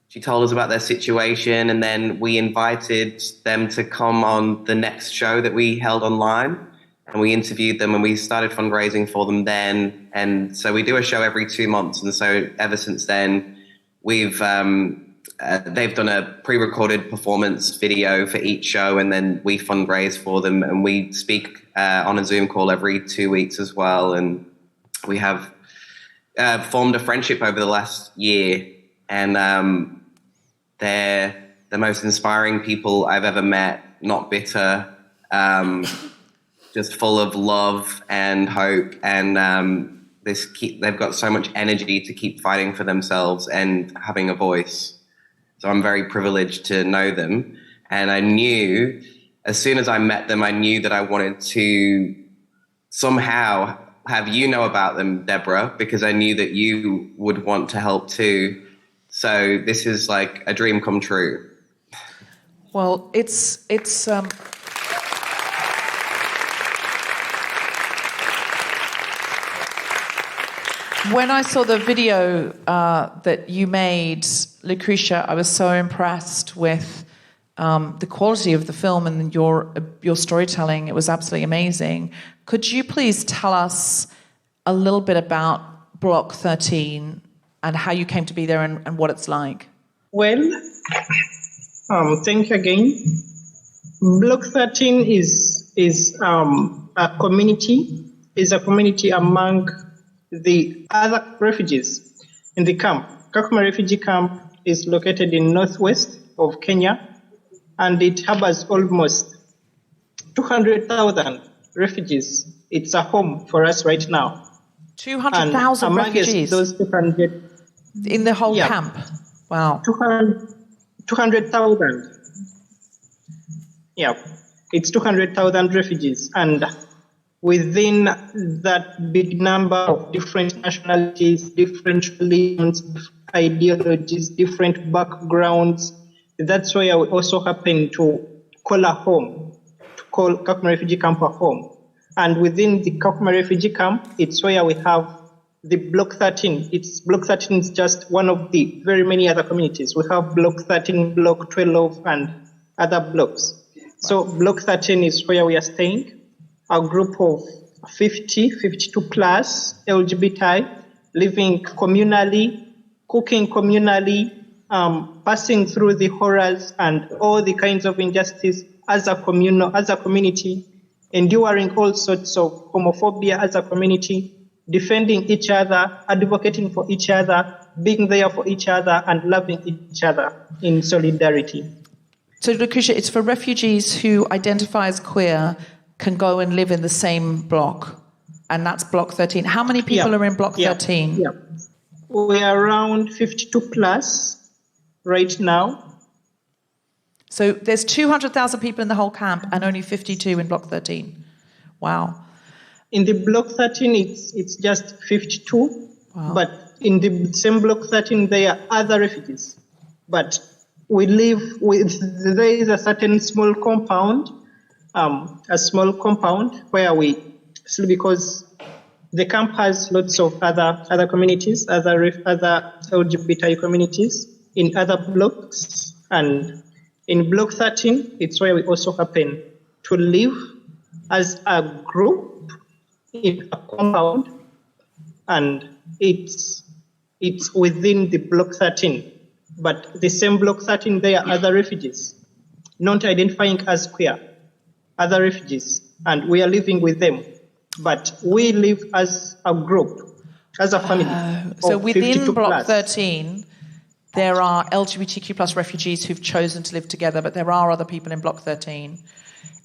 she told us about their situation, and then we invited them to come on the next show that we held online. And we interviewed them, and we started fundraising for them then. And so we do a show every 2 months. And so ever since then, they've done a pre-recorded performance video for each show, and then we fundraise for them. And we speak on a Zoom call every 2 weeks as well. And we have formed a friendship over the last year, and they're the most inspiring people I've ever met. Not bitter, just full of love and hope, and they've got so much energy to keep fighting for themselves and having a voice. So I'm very privileged to know them, and I knew as soon as I met them, I knew that I wanted to somehow have you know about them, Deborah, because I knew that you would want to help too. So this is like a dream come true. Well, it's when I saw the video that you made, Lucretia, I was so impressed with the quality of the film and your storytelling. It was absolutely amazing. Could you please tell us a little bit about Block 13 and how you came to be there and what it's like? Well, thank you again. Block 13 is a community among the other refugees in the camp. Kemah refugee camp is located in northwest of Kenya, and it harbors almost 200,000 refugees. It's a home for us right now. 200,000 refugees? Those 200, in the whole camp? Wow. 200,000. Yeah, it's 200,000 refugees. And within that big number of different nationalities, different religions, ideologies, different backgrounds, that's why I also happen to call a home, to call Kemah refugee camp a home. And within the Kemah refugee camp, it's where we have the Block 13. Block 13 is just one of the very many other communities. We have Block 13, Block 12, and other blocks. So Block 13 is where we are staying. A group of 52 plus LGBTI living communally, cooking communally, passing through the horrors and all the kinds of injustice as a community, enduring all sorts of homophobia as a community, defending each other, advocating for each other, being there for each other, and loving each other in solidarity. So, Lucretia, it's for refugees who identify as queer can go and live in the same block, and that's Block 13. How many people are in Block 13? Yeah. We are around 52 plus right now. So there's 200,000 people in the whole camp and only 52 in Block 13. Wow. In the Block 13, it's just 52. Wow. But in the same Block 13, there are other refugees. But we live there is a certain small compound, where we sleep because the camp has lots of other communities, other LGBTI communities in other blocks. And in Block 13, it's where we also happen to live as a group in a compound, and it's within the Block 13. But the same Block 13, there are other refugees, not identifying as queer, other refugees, and we are living with them. But we live as a group, as a family. So within Block plus. 13, there are LGBTQ plus refugees who've chosen to live together, but there are other people in Block 13.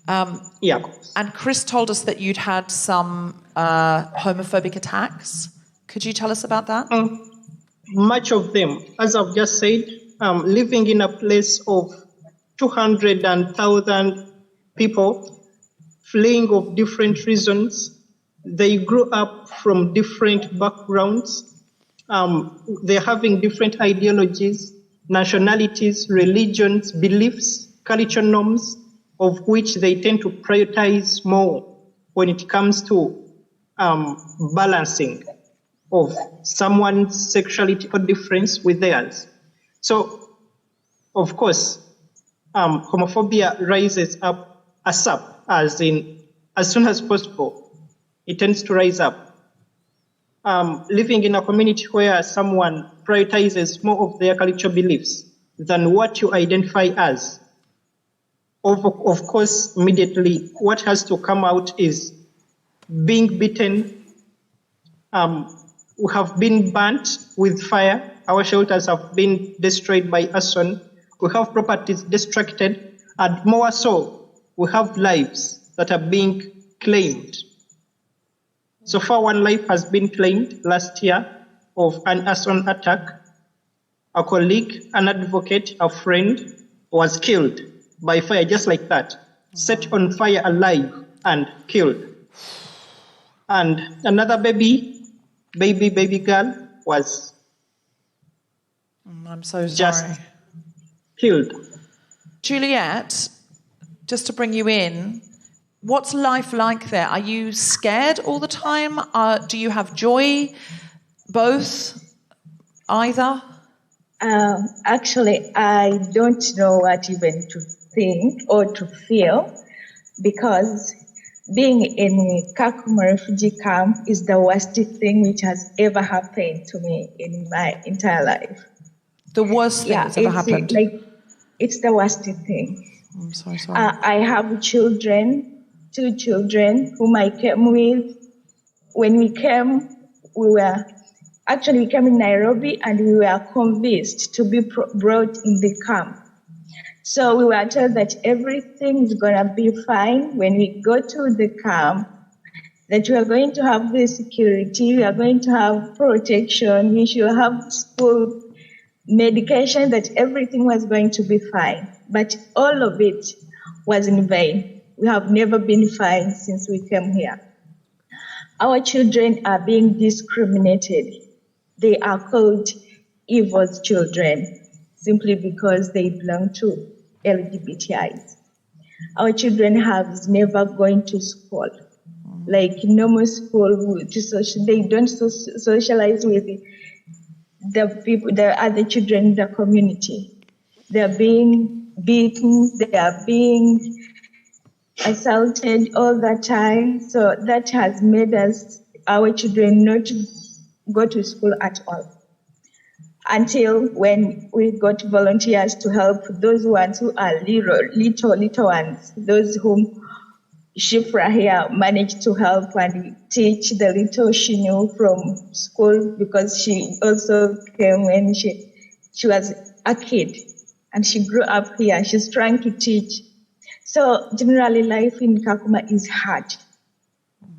And Chris told us that you'd had some homophobic attacks. Could you tell us about that? Much of them, as I've just said, living in a place of 200,000 people, fleeing of different reasons. They grew up from different backgrounds. They're having different ideologies, nationalities, religions, beliefs, cultural norms, of which they tend to prioritize more when it comes to balancing of someone's sexuality or difference with theirs. So, of course, homophobia rises up as soon as possible. It tends to rise up. Living in a community where someone prioritizes more of their cultural beliefs than what you identify as. Of course, immediately, what has to come out is being beaten, We have been burnt with fire. Our shelters have been destroyed by arson. We have properties destructed. And more so, we have lives that are being claimed. So far, one life has been claimed last year of an arson attack. A colleague, an advocate, a friend was killed by fire just like that, set on fire alive and killed. And another baby girl was I'm so just sorry. killed. Juliet, just to bring you in, what's life like there? Are you scared all the time? Do you have joy? Both? Either? Actually, I don't know what even to think or to feel, because being in Kakuma refugee camp is the worst thing which has ever happened to me in my entire life. The worst thing that's ever happened? It's the worst thing. I'm so sorry. I have children, 2 children whom I came with. When we came, we came in Nairobi and we were convinced to be brought in the camp. So we were told that everything is going to be fine when we go to the camp, that we are going to have the security, we are going to have protection, we should have school medication, that everything was going to be fine. But all of it was in vain. We have never been fine since we came here. Our children are being discriminated. They are called evil children simply because they belong to LGBTIs. Our children have never gone to school, like normal school. They don't socialize with the other children in the community. They are being beaten. They are being assaulted all the time. So that has made our children not go to school at all. Until when we got volunteers to help those ones who are little ones, those whom Shifra here managed to help and teach the little she knew from school, because she also came when she was a kid and she grew up here. She's trying to teach. So generally life in Kakuma is hard.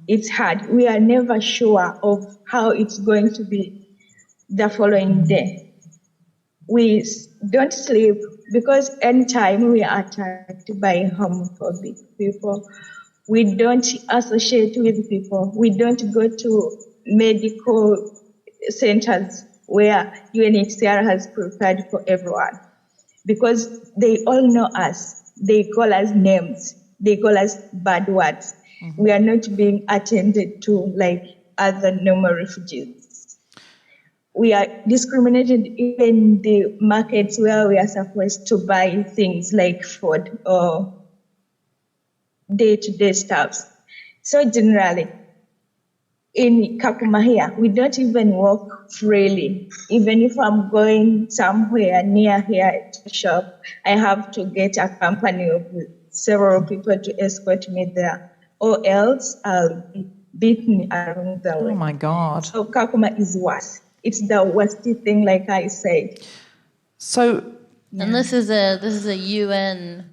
It's hard. We are never sure of how it's going to be the following day. We don't sleep because anytime we are attacked by homophobic people, we don't associate with people. We don't go to medical centers where UNHCR has prepared for everyone, because they all know us. They call us names. They call us bad words. Mm-hmm. We are not being attended to like other normal refugees. We are discriminated even in the markets where we are supposed to buy things like food or day-to-day stuff. So generally, in Kakuma here, we don't even walk freely. Even if I'm going somewhere near here to shop, I have to get a company of several people to escort me there, or else I'll be beaten around the way. Oh my God. So Kakuma is worse. It's the worst thing, like I said. So, and this is a UN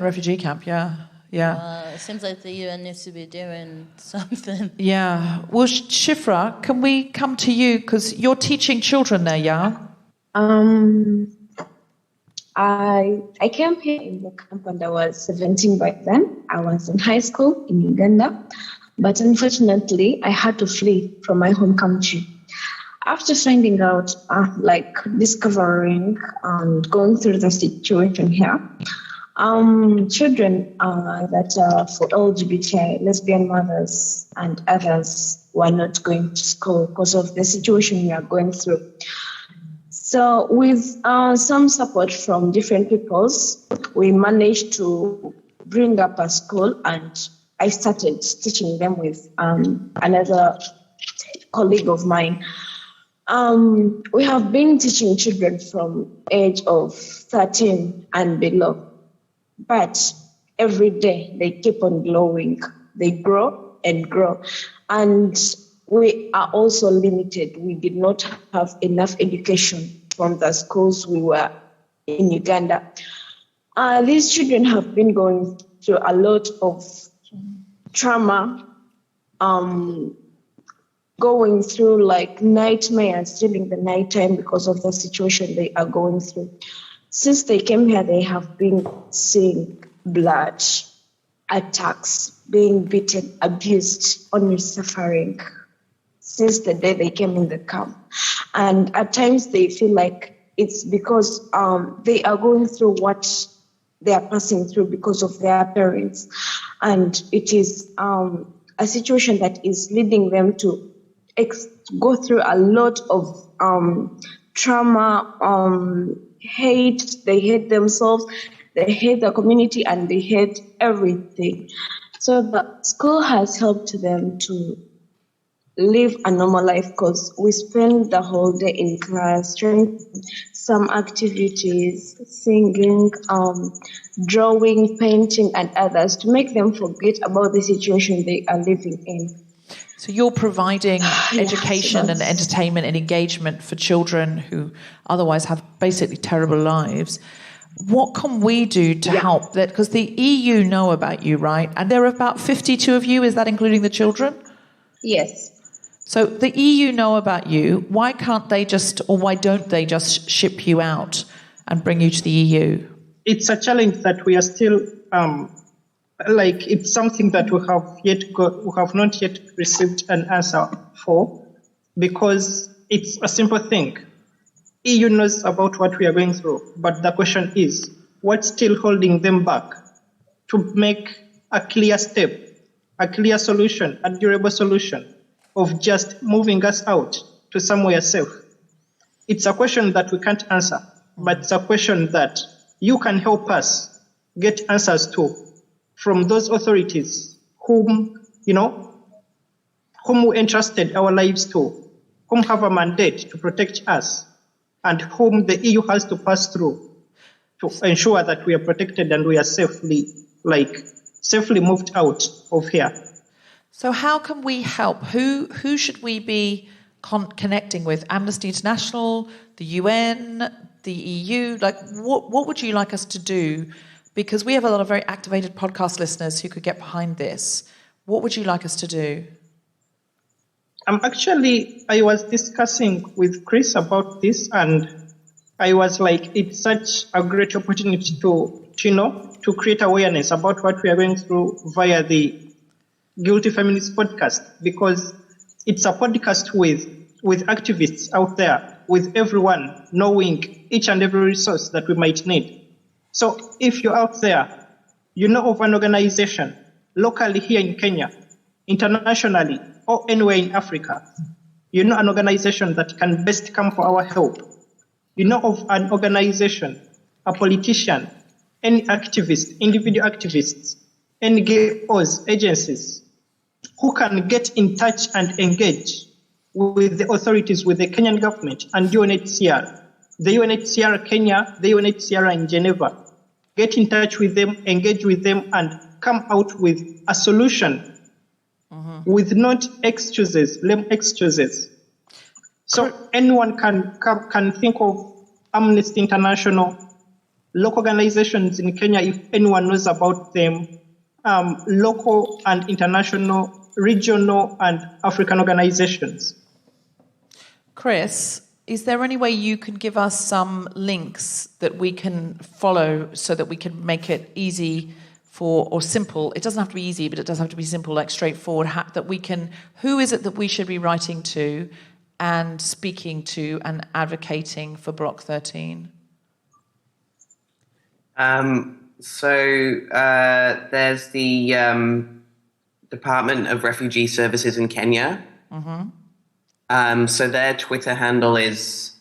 refugee camp, yeah. It seems like the UN needs to be doing something. Yeah. Well, Shifra, can we come to you, because you're teaching children there, yeah? I came here in the camp when I was 17 back then. I was in high school in Uganda, but unfortunately, I had to flee from my home country. After finding out, discovering and going through the situation here, children that are for LGBTI, lesbian mothers and others were not going to school because of the situation we are going through. So with some support from different peoples, we managed to bring up a school, and I started teaching them with another colleague of mine. We have been teaching children from age of 13 and below, but every day they keep on growing. They grow and grow. And we are also limited. We did not have enough education from the schools we were in Uganda. These children have been going through a lot of trauma, going through like nightmares during the nighttime because of the situation they are going through. Since they came here, they have been seeing blood, attacks, being beaten, abused, only suffering since the day they came in the camp. And at times they feel like it's because they are going through what they are passing through because of their parents. And it is a situation that is leading them to go through a lot of trauma, hate. They hate themselves, they hate the community, and they hate everything. So the school has helped them to live a normal life because we spend the whole day in class doing some activities, singing, drawing, painting, and others to make them forget about the situation they are living in. So you're providing education and entertainment and engagement for children who otherwise have basically terrible lives. What can we do to help that? Because the EU know about you, right? And there are about 52 of you. Is that including the children? Yes. So the EU know about you. Why can't they just, or why don't they just ship you out and bring you to the EU? It's a challenge that we are still, it's something that we have not yet received an answer for, because it's a simple thing. EU knows about what we are going through, but the question is, what's still holding them back to make a clear step, a clear solution, a durable solution of just moving us out to somewhere safe? It's a question that we can't answer, but it's a question that you can help us get answers to from those authorities whom we entrusted our lives to, whom have a mandate to protect us, and whom the EU has to pass through to ensure that we are protected and we are safely moved out of here. So how can we help? Who should we be connecting with? Amnesty International, the UN, the EU? Like, what would you like us to do? Because we have a lot of very activated podcast listeners who could get behind this. What would you like us to do? I was discussing with Chris about this, and I was like, it's such a great opportunity to create awareness about what we are going through via the Guilty Feminist podcast, because it's a podcast with activists out there, with everyone knowing each and every resource that we might need. So if you're out there, you know of an organization locally here in Kenya, internationally, or anywhere in Africa, you know an organization that can best come for our help. You know of an organization, a politician, any activist, individual activists, NGOs, agencies, who can get in touch and engage with the authorities, with the Kenyan government and UNHCR, the UNHCR Kenya, the UNHCR in Geneva. Get in touch with them, engage with them, and come out with a solution with not excuses, lame excuses. So anyone can think of Amnesty International, local organizations in Kenya, if anyone knows about them, local and international, regional and African organizations. Chris, is there any way you can give us some links that we can follow so that we can make it easy or simple? It doesn't have to be easy, but it does have to be simple, like straightforward, who is it that we should be writing to and speaking to and advocating for Block 13? There's the Department of Refugee Services in Kenya. Mm-hmm. So their Twitter handle is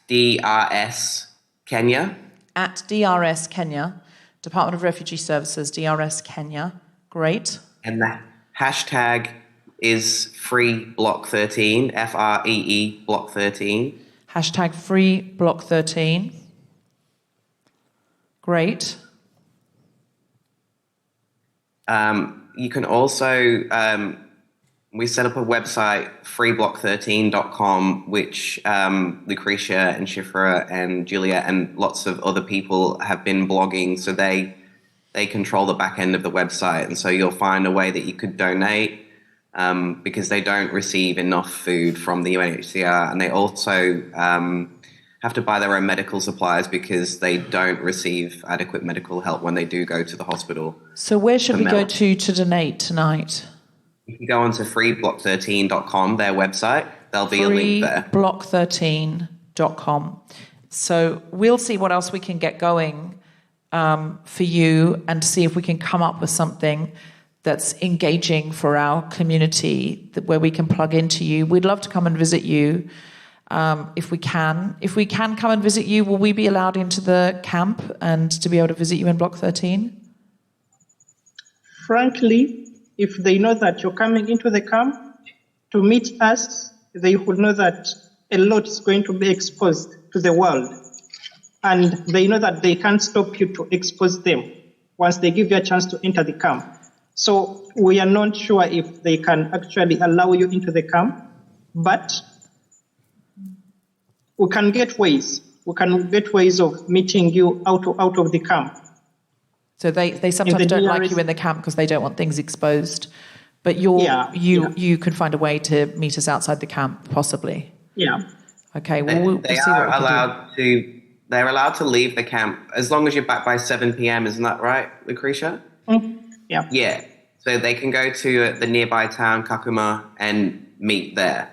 @DRS Kenya. @DRS Kenya. Department of Refugee Services, DRS Kenya. Great. And the hashtag is Free Block 13, FREE Block 13. Hashtag Free Block 13. Great. You can also we set up a website, freeblock13.com, which Lucretia and Shifra and Juliet and lots of other people have been blogging. So they control the back end of the website. And so you'll find a way that you could donate because they don't receive enough food from the UNHCR. And they also have to buy their own medical supplies because they don't receive adequate medical help when they do go to the hospital. So where should we go to donate tonight? You can go onto freeblock13.com, their website. There'll be a link there. freeblock13.com. So we'll see what else we can get going for you and see if we can come up with something that's engaging for our community where we can plug into you. We'd love to come and visit you if we can. If we can come and visit you, will we be allowed into the camp and to be able to visit you in Block 13? Frankly, if they know that you're coming into the camp to meet us, they would know that a lot is going to be exposed to the world. And they know that they can't stop you to expose them once they give you a chance to enter the camp. So we are not sure if they can actually allow you into the camp, but we can get ways. We can get ways of meeting you out of the camp. So they sometimes don't like you in the camp because they don't want things exposed. But you could find a way to meet us outside the camp, possibly. Yeah. Okay. Well, we'll see what we can do. They're allowed to leave the camp as long as you're back by 7 p.m. Isn't that right, Lucretia? Yeah. Yeah. So they can go to the nearby town, Kakuma, and meet there.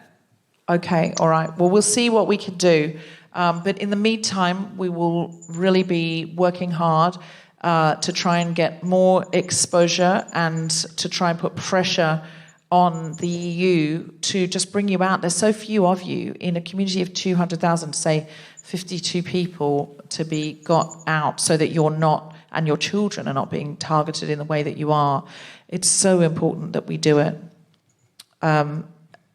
Okay. All right. Well, we'll see what we can do. But in the meantime, we will really be working hard to try and get more exposure and to try and put pressure on the EU to just bring you out. There's so few of you in a community of 200,000, say 52 people, to be got out so that you're not, and your children are not being targeted in the way that you are. It's so important that we do it.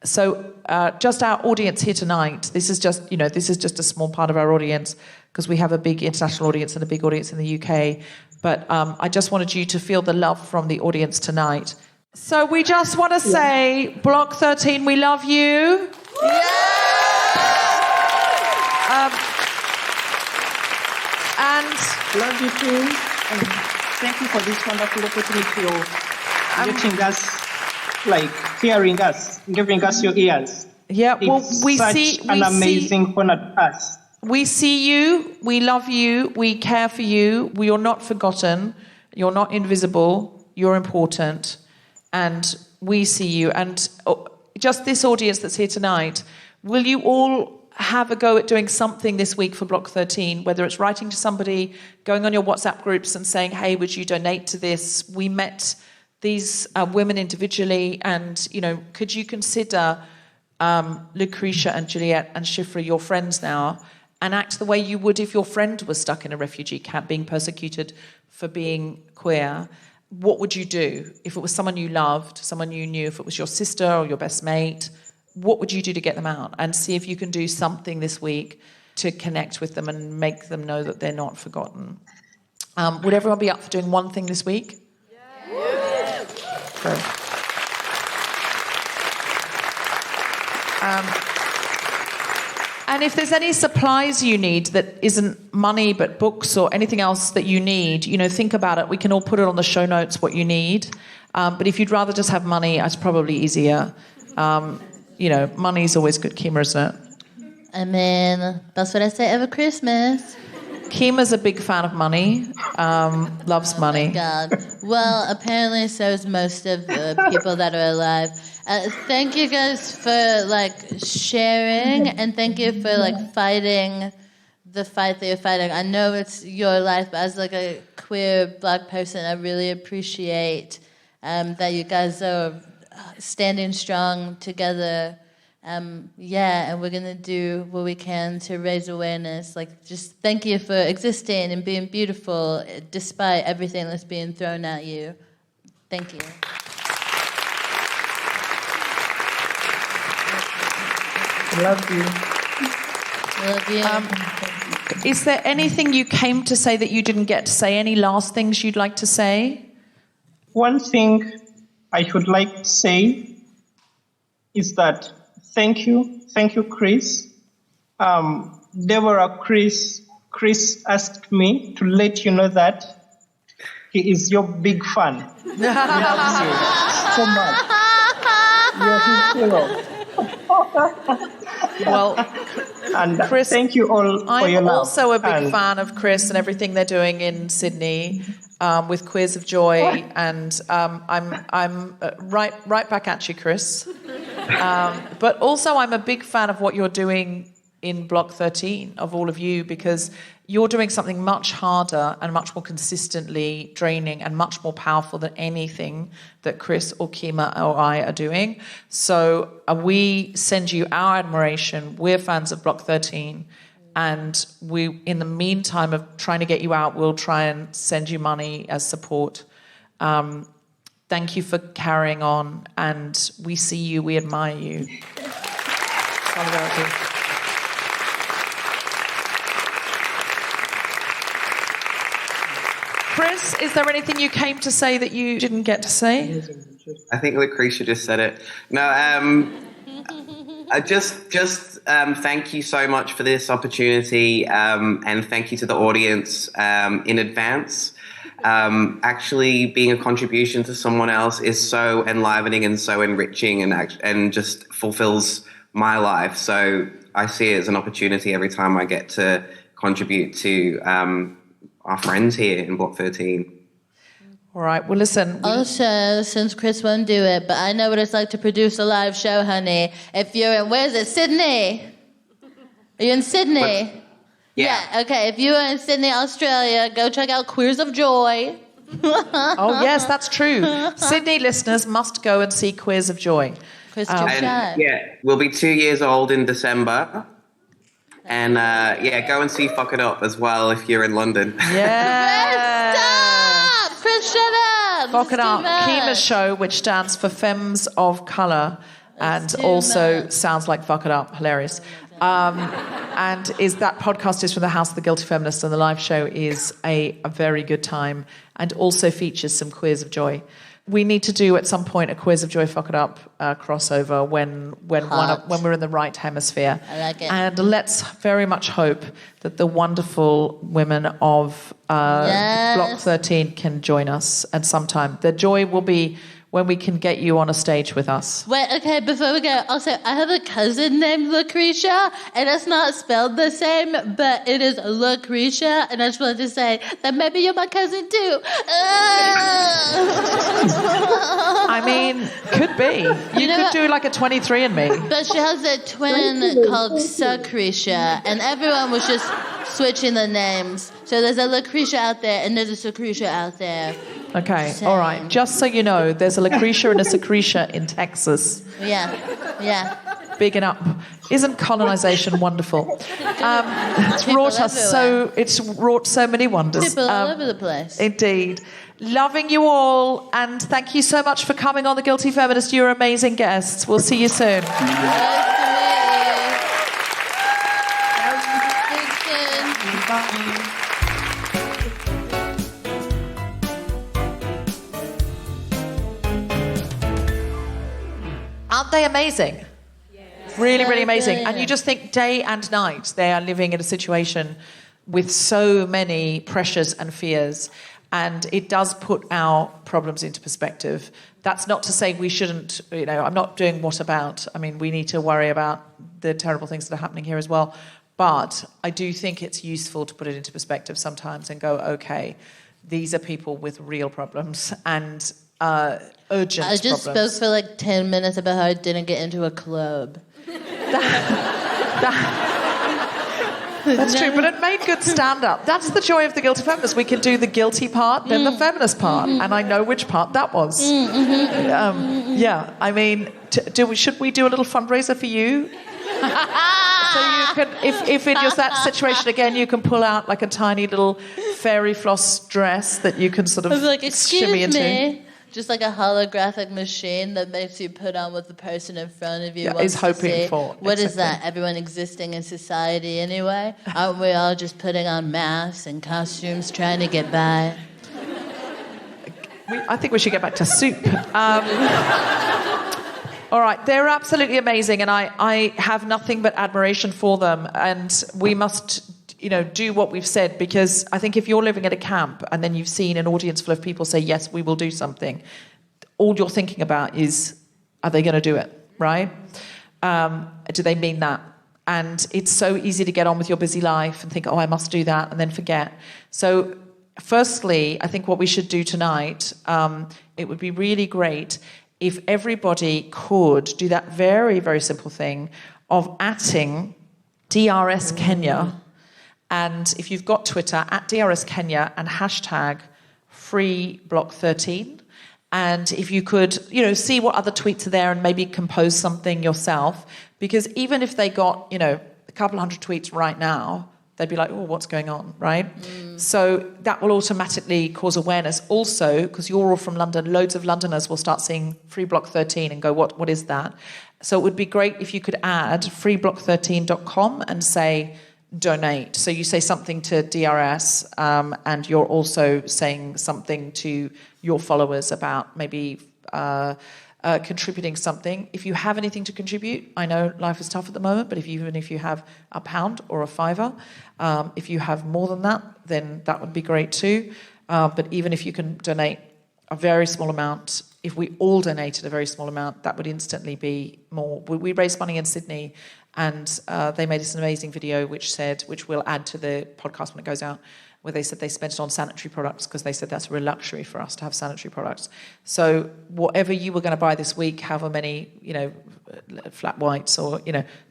So just our audience here tonight, this is just a small part of our audience because we have a big international audience and a big audience in the UK. But I just wanted you to feel the love from the audience tonight. So we just want to say, Block 13, we love you. And love you too. And thank you for this wonderful opportunity of getting us, hearing us, giving us your ears. Yeah, well, it's an amazing honor to us. We see you, we love you, we care for you, you're not forgotten, you're not invisible, you're important, and we see you. And just this audience that's here tonight, will you all have a go at doing something this week for Block 13, whether it's writing to somebody, going on your WhatsApp groups and saying, hey, would you donate to this? We met these women individually, and, could you consider Lucretia and Juliet and Shifra your friends now, and act the way you would if your friend was stuck in a refugee camp being persecuted for being queer? What would you do if it was someone you loved, someone you knew, if it was your sister or your best mate? What would you do to get them out? And see if you can do something this week to connect with them and make them know that they're not forgotten. Would everyone be up for doing one thing this week? Yeah. Great. And if there's any supplies you need that isn't money but books or anything else that you need, think about it. We can all put it on the show notes what you need. But if you'd rather just have money, it's probably easier. Money's always good, Kemah, isn't it? I mean, that's what I say every Christmas. Kemah's a big fan of money, loves money. Oh my God. Well, apparently so is most of the people that are alive. Thank you guys for sharing, and thank you for fighting the fight that you're fighting. I know it's your life, but as a queer Black person, I really appreciate that you guys are standing strong together. And we're gonna do what we can to raise awareness. Just thank you for existing and being beautiful despite everything that's being thrown at you. Thank you. Love you. Love you. Is there anything you came to say that you didn't get to say? Any last things you'd like to say? One thing I would like to say is that thank you, Chris. Deborah, Chris asked me to let you know that he is your big fan. He loves you so much. You're his hero. Well, And Chris, thank you all for your I'm love. also a big And fan of Chris and everything they're doing in Sydney with Queers of Joy, and I'm right back at you, Chris. But also, I'm a big fan of what you're doing in Block 13, of all of you, because you're doing something much harder and much more consistently draining and much more powerful than anything that Chris or Kemah or I are doing. So we send you our admiration. We're fans of Block 13. And we, in the meantime of trying to get you out, we'll try and send you money as support. Thank you for carrying on. And we see you, we admire you. Solidarity. Chris, is there anything you came to say that you didn't get to say? I think Lucretia just said it. No, I just thank you so much for this opportunity, and thank you to the audience in advance. Actually, being a contribution to someone else is so enlivening and so enriching, and just fulfills my life. So I see it as an opportunity every time I get to contribute to our friends here in Block 13. All right, well, listen. Also, since Chris won't do it, but I know what it's like to produce a live show, honey. If you're in, where is it, Sydney? Are you in Sydney? Yeah. Okay, if you are in Sydney, Australia, go check out Queers of Joy. Oh, yes, that's true. Sydney listeners must go and see Queers of Joy. Queers of Joy. And, we'll be 2 years old in December. And, go and see Fuck It Up as well if you're in London. Yeah. Stop! Chris, shut up! Fuck It Up. Kemah's show, which stands for Femmes of Colour, and also sounds like Fuck It Up. Hilarious. And that podcast is from the House of the Guilty Feminist, and the live show is a very good time, and also features some Queers of Joy. We need to do at some point a Queers of Joy Fuck It Up crossover when we're in the right hemisphere. I like it. And let's very much hope that the wonderful women of Block 13 can join us at some time. The joy will be when we can get you on a stage with us. Wait, okay, before we go, also, I have a cousin named Lucretia, and it's not spelled the same, but it is Lucretia, and I just wanted to say that maybe you're my cousin too. I mean, could be. You could do like a 23andMe. But she has a twin called Secretia, and everyone was just switching the names. So there's a Lucretia out there, and there's a Secretia out there. Okay, Same. all right. Just so you know, there's a Lucretia and a Secretia in Texas. Yeah. Big and up. Isn't colonization wonderful? It's wrought so many wonders. People all over the place. Indeed. Loving you all, and thank you so much for coming on The Guilty Feminist. You're amazing guests. We'll see you soon. Aren't they amazing? Yes. Really, really amazing. And you just think day and night they are living in a situation with so many pressures and fears, and it does put our problems into perspective. That's not to say we shouldn't, I'm not doing what about. I mean, we need to worry about the terrible things that are happening here as well. But I do think it's useful to put it into perspective sometimes and go, okay, these are people with real problems and urgent I just problems. spoke for like 10 minutes about how I didn't get into a club. That's true, but it made good stand-up. That's the joy of The Guilty Feminist. We can do the guilty part, then the feminist part, and I know which part that was. Yeah, I mean, should we do a little fundraiser for you? So you can, if in just that situation again, you can pull out like a tiny little fairy floss dress that you can sort of shimmy into. Me. Just like a holographic machine that makes you put on what the person in front of you wants is hoping to see. for. What is that? Everyone existing in society anyway? Aren't we all just putting on masks and costumes trying to get by? I think we should get back to soup. All right, they're absolutely amazing, and I have nothing but admiration for them. And we must, do what we've said, because I think if you're living at a camp and then you've seen an audience full of people say, yes, we will do something, all you're thinking about is, are they going to do it, right? Do they mean that? And it's so easy to get on with your busy life and think, oh, I must do that, and then forget. So firstly, I think what we should do tonight, it would be really great if everybody could do that very, very simple thing of @ing DRS Kenya. And if you've got Twitter, @DRS Kenya and hashtag #FreeBlock13. And if you could, see what other tweets are there and maybe compose something yourself. Because even if they got, a couple hundred tweets right now, they'd be like, oh, what's going on, right? So that will automatically cause awareness. Also, because you're all from London, loads of Londoners will start seeing FreeBlock13 and go, what is that? So it would be great if you could add freeblock13.com and say, donate. So you say something to DRS, and you're also saying something to your followers about maybe contributing something. If you have anything to contribute, I know life is tough at the moment, but even if you have £1 or £5, if you have more than that, then that would be great too. But even if you can donate a very small amount, if we all donated a very small amount, that would instantly be more. We raised money in Sydney, and they made us an amazing video which we'll add to the podcast when it goes out, where they said they spent it on sanitary products because they said that's a real luxury for us to have sanitary products. So whatever you were going to buy this week, however many, flat whites, or,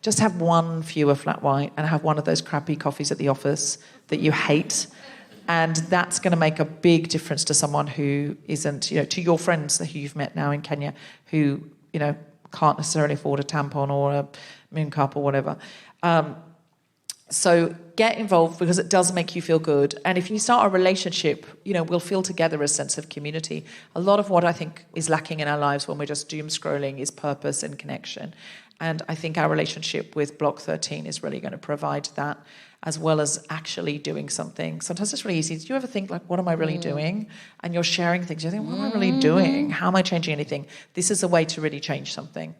just have one fewer flat white and have one of those crappy coffees at the office that you hate. And that's going to make a big difference to someone who isn't, to your friends who you've met now in Kenya who, can't necessarily afford a tampon or a moon cup or whatever. So get involved, because it does make you feel good. And if you start a relationship, we'll feel together a sense of community. A lot of what I think is lacking in our lives when we're just doom scrolling is purpose and connection. And I think our relationship with Block 13 is really going to provide that, as well as actually doing something. Sometimes it's really easy. Do you ever think, what am I really doing? And you're sharing things. You think, what am I really doing? How am I changing anything? This is a way to really change something.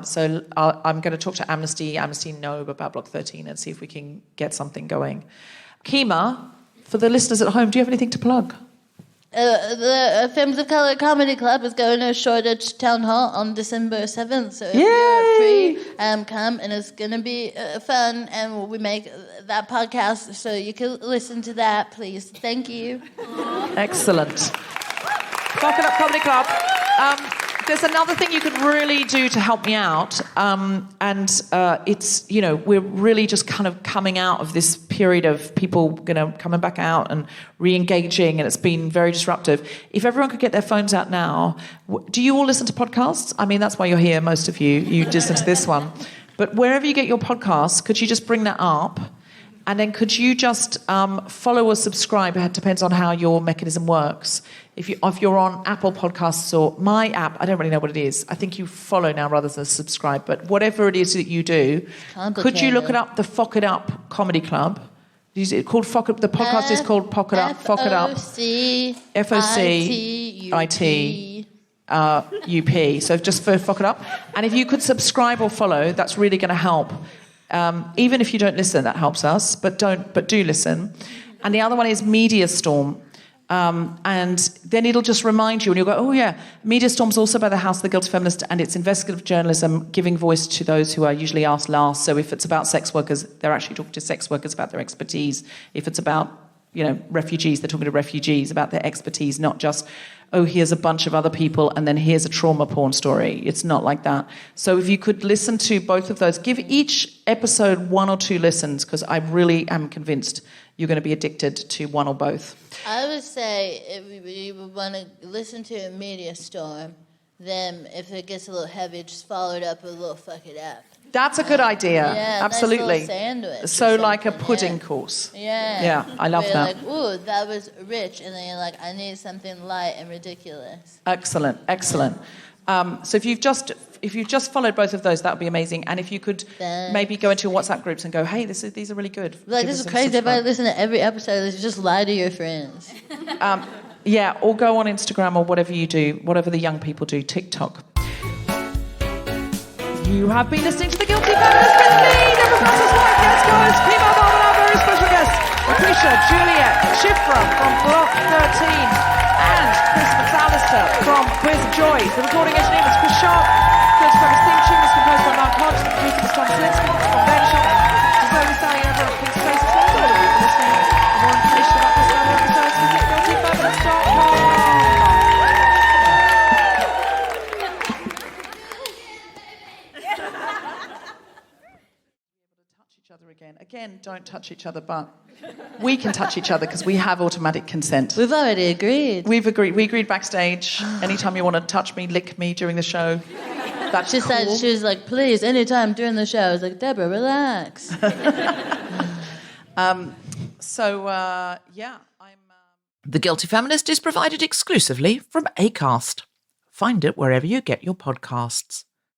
So I'm going to talk to Amnesty know about Block 13 and see if we can get something going. Kemah, for the listeners at home, do you have anything to plug? The Films of Colour Comedy Club is going to Shoreditch Town Hall on December 7th. So if you're free, come, and it's going to be fun. And we make that podcast so you can listen to that, please. Thank you. Excellent. Fuck It Up Comedy Club. There's another thing you could really do to help me out, and it's, we're really just kind of coming out of this period of people coming back out and re-engaging, and it's been very disruptive. If everyone could get their phones out now, do you all listen to podcasts? I mean, that's why you're here, most of you. You listen to this one. But wherever you get your podcasts, could you just bring that up? And then could you just follow or subscribe? It depends on how your mechanism works. If you're on Apple Podcasts or my app, I don't really know what it is. I think you follow now rather than subscribe. But whatever it is that you do, could you look it up, the Fuck It Up Comedy Club? Is it called Fuck It? The podcast is called Fuck It Up. Fuck It Up. FOCIT-UP. So just for Fuck It Up. And if you could subscribe or follow, that's really going to help. Even if you don't listen, that helps us, but do listen. And the other one is Media Storm. And then it'll just remind you, and you'll go, oh yeah, Media Storm's also by the House of the Guilty Feminist, and it's investigative journalism, giving voice to those who are usually asked last. So if it's about sex workers, they're actually talking to sex workers about their expertise. If it's about, refugees, they're talking to refugees about their expertise, not just, oh, here's a bunch of other people and then here's a trauma porn story. It's not like that. So if you could listen to both of those, give each episode 1 or 2 listens, because I really am convinced you're going to be addicted to one or both. I would say if you would want to listen to a Media Storm, then if it gets a little heavy, just follow it up with a little Fuck It Up. That's a good idea. Yeah, absolutely. Nice sandwich. So like a pudding course. Yeah. Yeah, I love that. Like, ooh, that was rich, and then you're like, I need something light and ridiculous. Excellent. So if you've just followed both of those, that would be amazing. And if you could maybe go into your WhatsApp groups and go, hey, these are really good. Like, this is crazy. If I listen to every episode, just lie to your friends. Yeah, or go on Instagram or whatever you do, whatever the young people do, TikTok. You have been listening to The Guilty Feminist with me, Deborah Francis-White, guest co-host, Kemah, and our very special guests, Patricia, Juliet, Shifra from Block 13, and Chris McAllister from Queers of Joy. The recording engineer was Chris Sharp. Guilty Feminist theme tune was composed by Mark Hodge. The producer was Tom Slinsky from Ben Shop. Slowly starting over at King's Spaces. Thanks all of you for listening. For more information about this and other episodes, visit guiltyfeminist.com. Again, don't touch each other, but we can touch each other because we have automatic consent. We've already agreed. We've agreed. We agreed backstage. Anytime you want to touch me, lick me during the show, that's She cool. said, she was like, please, anytime during the show. I was like, Deborah, relax. The Guilty Feminist is provided exclusively from Acast. Find it wherever you get your podcasts.